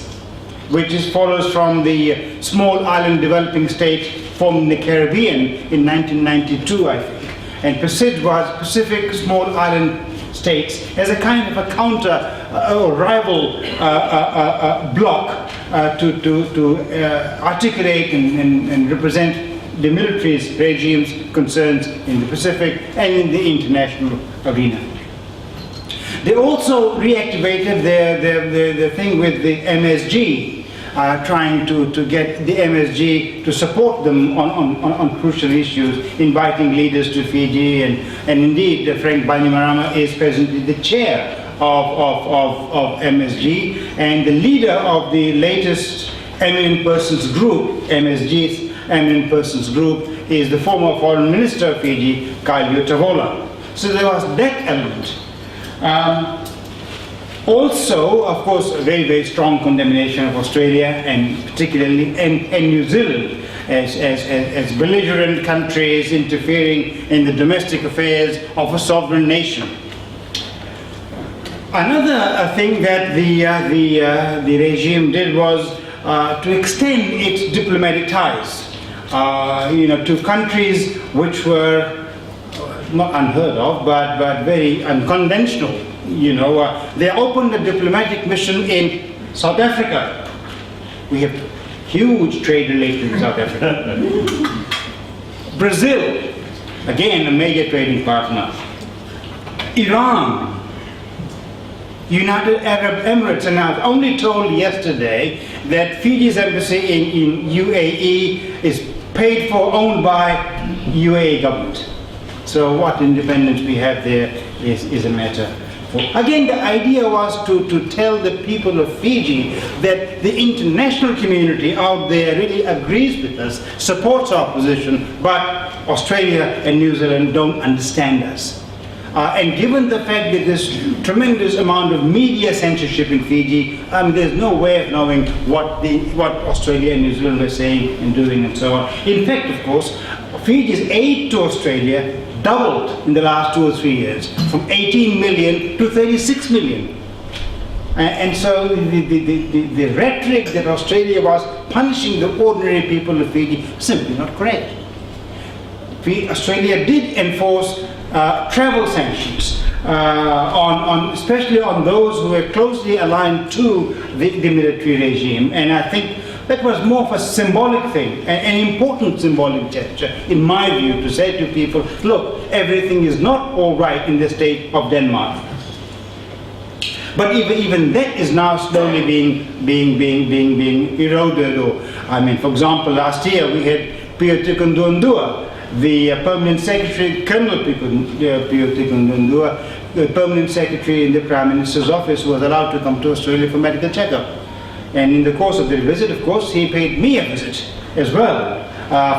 which follows from the small island developing state formed in the Caribbean in 1992, I think. And PSIDS was Pacific Small Island States as a kind of a counter or rival bloc to articulate and represent the military's regime's concerns in the Pacific and in the international arena. They also reactivated the thing with the MSG, trying to get the MSG to support them on crucial issues, inviting leaders to Fiji, and indeed Frank Bainimarama is presently the chair of MSG, and the leader of the latest eminent persons group, MSG's eminent persons group, is the former foreign minister of Fiji, Kailia Tavola. So there was that element. Also, of course, a very, very strong condemnation of Australia and particularly and New Zealand as belligerent countries interfering in the domestic affairs of a sovereign nation. Another thing that the regime did was to extend its diplomatic ties, to countries which were not unheard of, but very unconventional. They opened a diplomatic mission in South Africa. We have huge trade relations with South Africa. Brazil, again a major trading partner. Iran, United Arab Emirates, and I was only told yesterday that Fiji's embassy in UAE is paid for, owned by UAE government. So what independence we have there is a matter. Again, the idea was to tell the people of Fiji that the international community out there really agrees with us, supports our position, but Australia and New Zealand don't understand us. And given the fact that there's tremendous amount of media censorship in Fiji, there's no way of knowing what Australia and New Zealand were saying and doing and so on. In fact, of course, Fiji's aid to Australia doubled in the last 2 or 3 years, from 18 million to 36 million. And so the rhetoric that Australia was punishing the ordinary people of Fiji is simply not correct. Australia did enforce travel sanctions, especially on those who were closely aligned to the military regime, and I think that was more of a symbolic thing, an important symbolic gesture, in my view, to say to people, look, everything is not all right in the state of Denmark. But even that is now slowly being eroded. For example, last year we had Pio Tikundundua, the permanent secretary, Colonel Pio Tikundundua, the permanent secretary in the Prime Minister's office, was allowed to come to Australia for medical checkup. And in the course of the visit, of course, he paid me a visit as well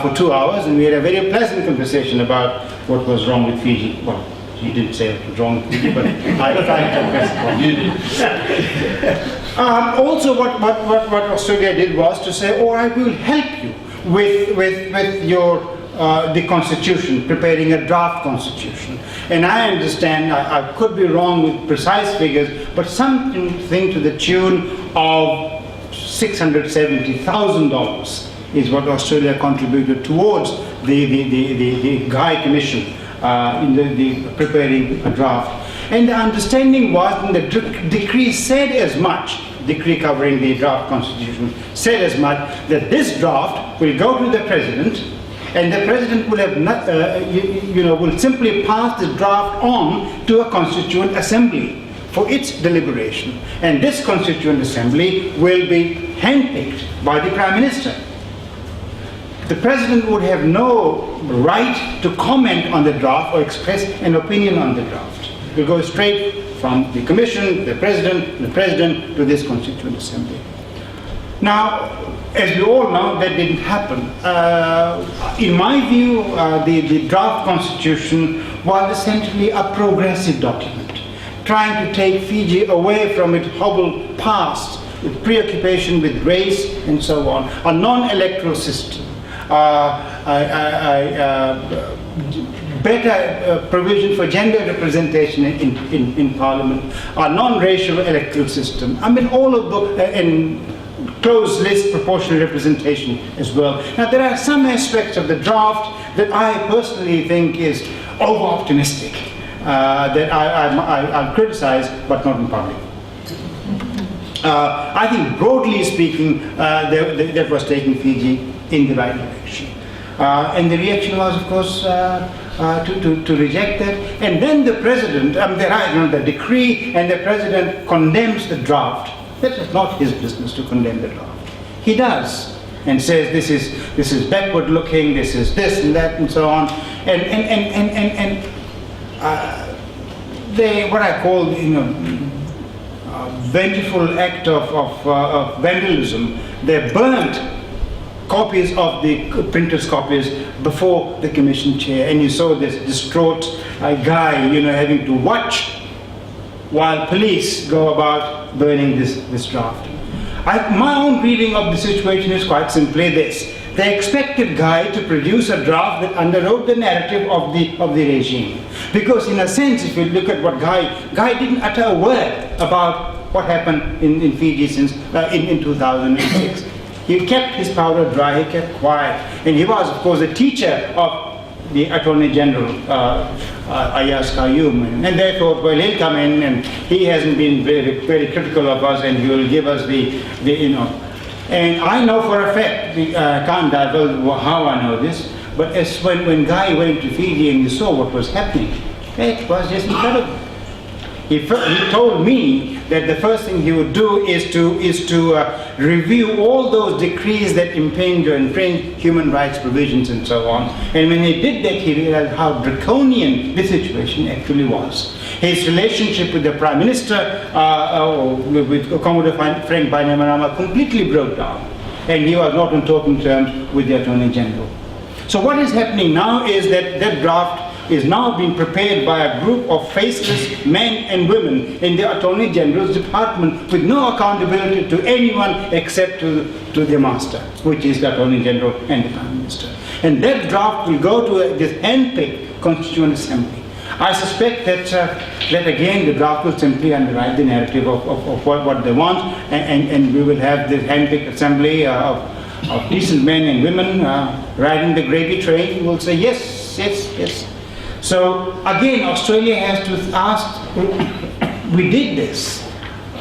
for 2 hours, and we had a very pleasant conversation about what was wrong with Fiji. Well, he didn't say what was wrong with Fiji, but I tried to impress upon you. Also, what Australia did was to say, I will help you with your the constitution, preparing a draft constitution. And I understand, I could be wrong with precise figures, but something to the tune of $670,000 is what Australia contributed towards the Guy Commission in the preparing a draft. And the understanding was, and the decree said as much, decree covering the draft constitution said as much, that this draft will go to the president, and the president will have will simply pass the draft on to a constituent assembly for its deliberation. And this constituent assembly will be handpicked by the Prime Minister. The president would have no right to comment on the draft or express an opinion on the draft. It will go straight from the commission, the president to this constituent assembly. Now, as we all know, that didn't happen. In my view, the draft constitution was essentially a progressive document, trying to take Fiji away from its hobbled past, with preoccupation with race and so on, a non-electoral system, better provision for gender representation in Parliament, a non-racial electoral system. I mean, all of the, and closed list proportional representation as well. Now, there are some aspects of the draft that I personally think is over-optimistic, that I'll criticize, but not in public. I think, broadly speaking, that was taking Fiji in the right direction. And the reaction was, of course, to reject that. And then the president, the decree, and the president condemns the draft. That is not his business to condemn the draft. He does, and says this is backward looking, this is this and that and so on. And they, what I call, vengeful act of vandalism. They burnt copies of the printer's copies before the commission chair, and you saw this distraught guy, having to watch while police go about burning this draft. My own reading of the situation is quite simply this: they expected Guy to produce a draft that underwrote the narrative of the regime, because in a sense, if you look at what Guy didn't utter a word about what happened in Fiji since in 2006. He kept his powder dry, he kept quiet, and he was, of course, a teacher of the Attorney General, Ayaz Qayyum, and they thought, well, he'll come in, and he hasn't been very, very critical of us, and he will give us the. And I know for a fact, I can't divulge how I know this, but as when Guy went to Fiji and he saw what was happening, it was just incredible. He told me that the first thing he would do is to review all those decrees that impinge or infringe human rights provisions and so on. And when he did that, he realized how draconian the situation actually was. His relationship with the Prime Minister, with Commodore Frank Bainimarama, completely broke down. And he was not on talking terms with the Attorney General. So what is happening now is that that draft is now being prepared by a group of faceless men and women in the Attorney General's department with no accountability to anyone except to their master, which is the Attorney General and the Prime Minister. And that draft will go to this handpicked Constituent Assembly. I suspect that again the draft will simply underwrite the narrative of what they want, and we will have this handpicked assembly of decent men and women riding the gravy train who will say yes, yes, yes. So again, Australia has to ask, we did this.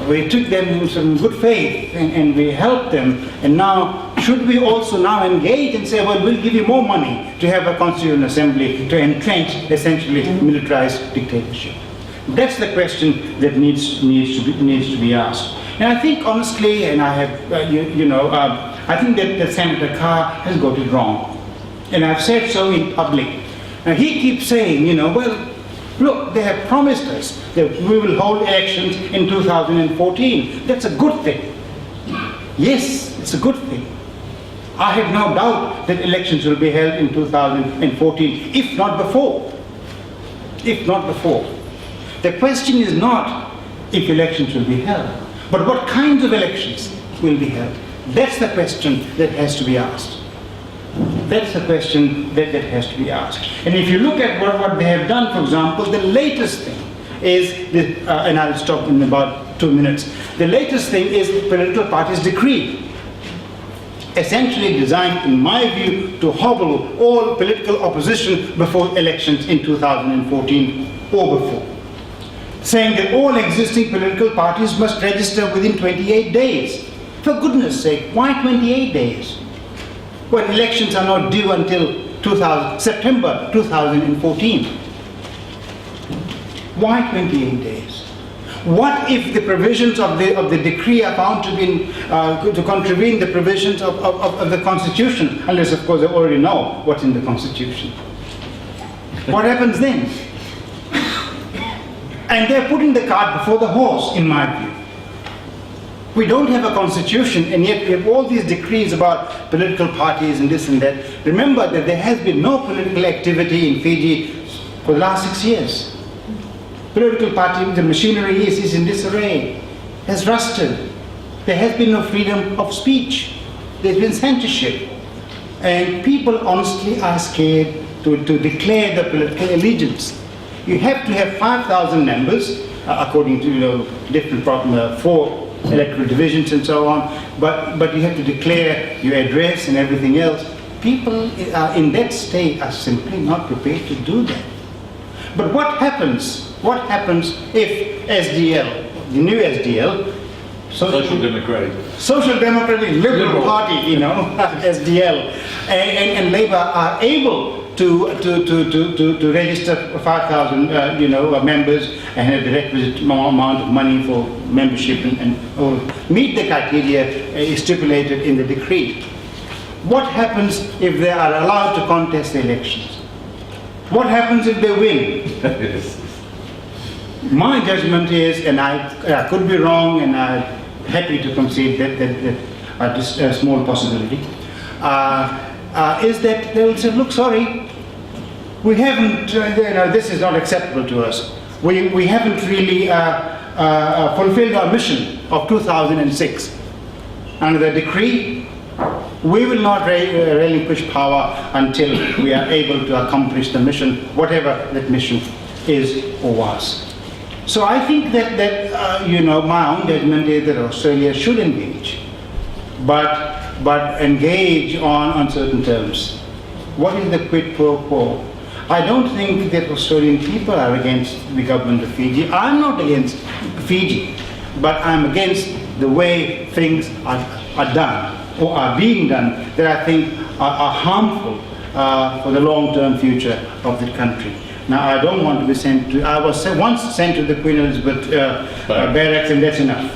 We took them in some good faith and we helped them. And now, should we also now engage and say, well, we'll give you more money to have a constituent assembly to entrench essentially militarized dictatorship? That's the question that needs to be asked. And I think honestly, and I have, I think that Senator Carr has got it wrong. And I've said so in public. Now he keeps saying, well, look, they have promised us that we will hold elections in 2014. That's a good thing. Yes, it's a good thing. I have no doubt that elections will be held in 2014, if not before. If not before. The question is not if elections will be held, but what kinds of elections will be held. That's the question that has to be asked. That's the question that has to be asked. And if you look at what they have done, for example, the latest thing is, and I'll stop in about 2 minutes, the latest thing is the political party's decree, essentially designed, in my view, to hobble all political opposition before elections in 2014 or before, saying that all existing political parties must register within 28 days. For goodness sake, why 28 days? When elections are not due until September 2014. Why 28 days? What if the provisions of the decree are found to be to contravene the provisions of the Constitution? Unless, of course, they already know what's in the Constitution. What happens then? And they're putting the cart before the horse, in my view. We don't have a constitution, and yet we have all these decrees about political parties and this and that. Remember that there has been no political activity in Fiji for the last 6 years. Political party, the machinery is in disarray, has rusted. There has been no freedom of speech. There's been censorship. And people honestly are scared to declare the political allegiance. You have to have 5,000 members, according to different 4 electoral divisions and so on, but you have to declare your address and everything else. People in that state are simply not prepared to do that. But what happens if SDL, the new SDL, Social Democratic Liberal Party, SDL, and Labour are able to register 5,000, members and have the requisite amount of money for membership and meet the criteria stipulated in the decree. What happens if they are allowed to contest the elections? What happens if they win? My judgment is, and I could be wrong, and I'm happy to concede that this small possibility, is that they will say, look, sorry, we haven't, this is not acceptable to us. We haven't really fulfilled our mission of 2006. Under the decree, we will not relinquish power until we are able to accomplish the mission, whatever that mission is or was. So I think that my own judgment is that Australia should engage, but engage on certain terms. What is the quid pro quo? I don't think that Australian people are against the government of Fiji. I'm not against Fiji, but I'm against the way things are done or are being done that I think are harmful for the long-term future of the country. Now, I don't want to be sent to, I was once sent to the Queen Elizabeth barracks, and that's enough.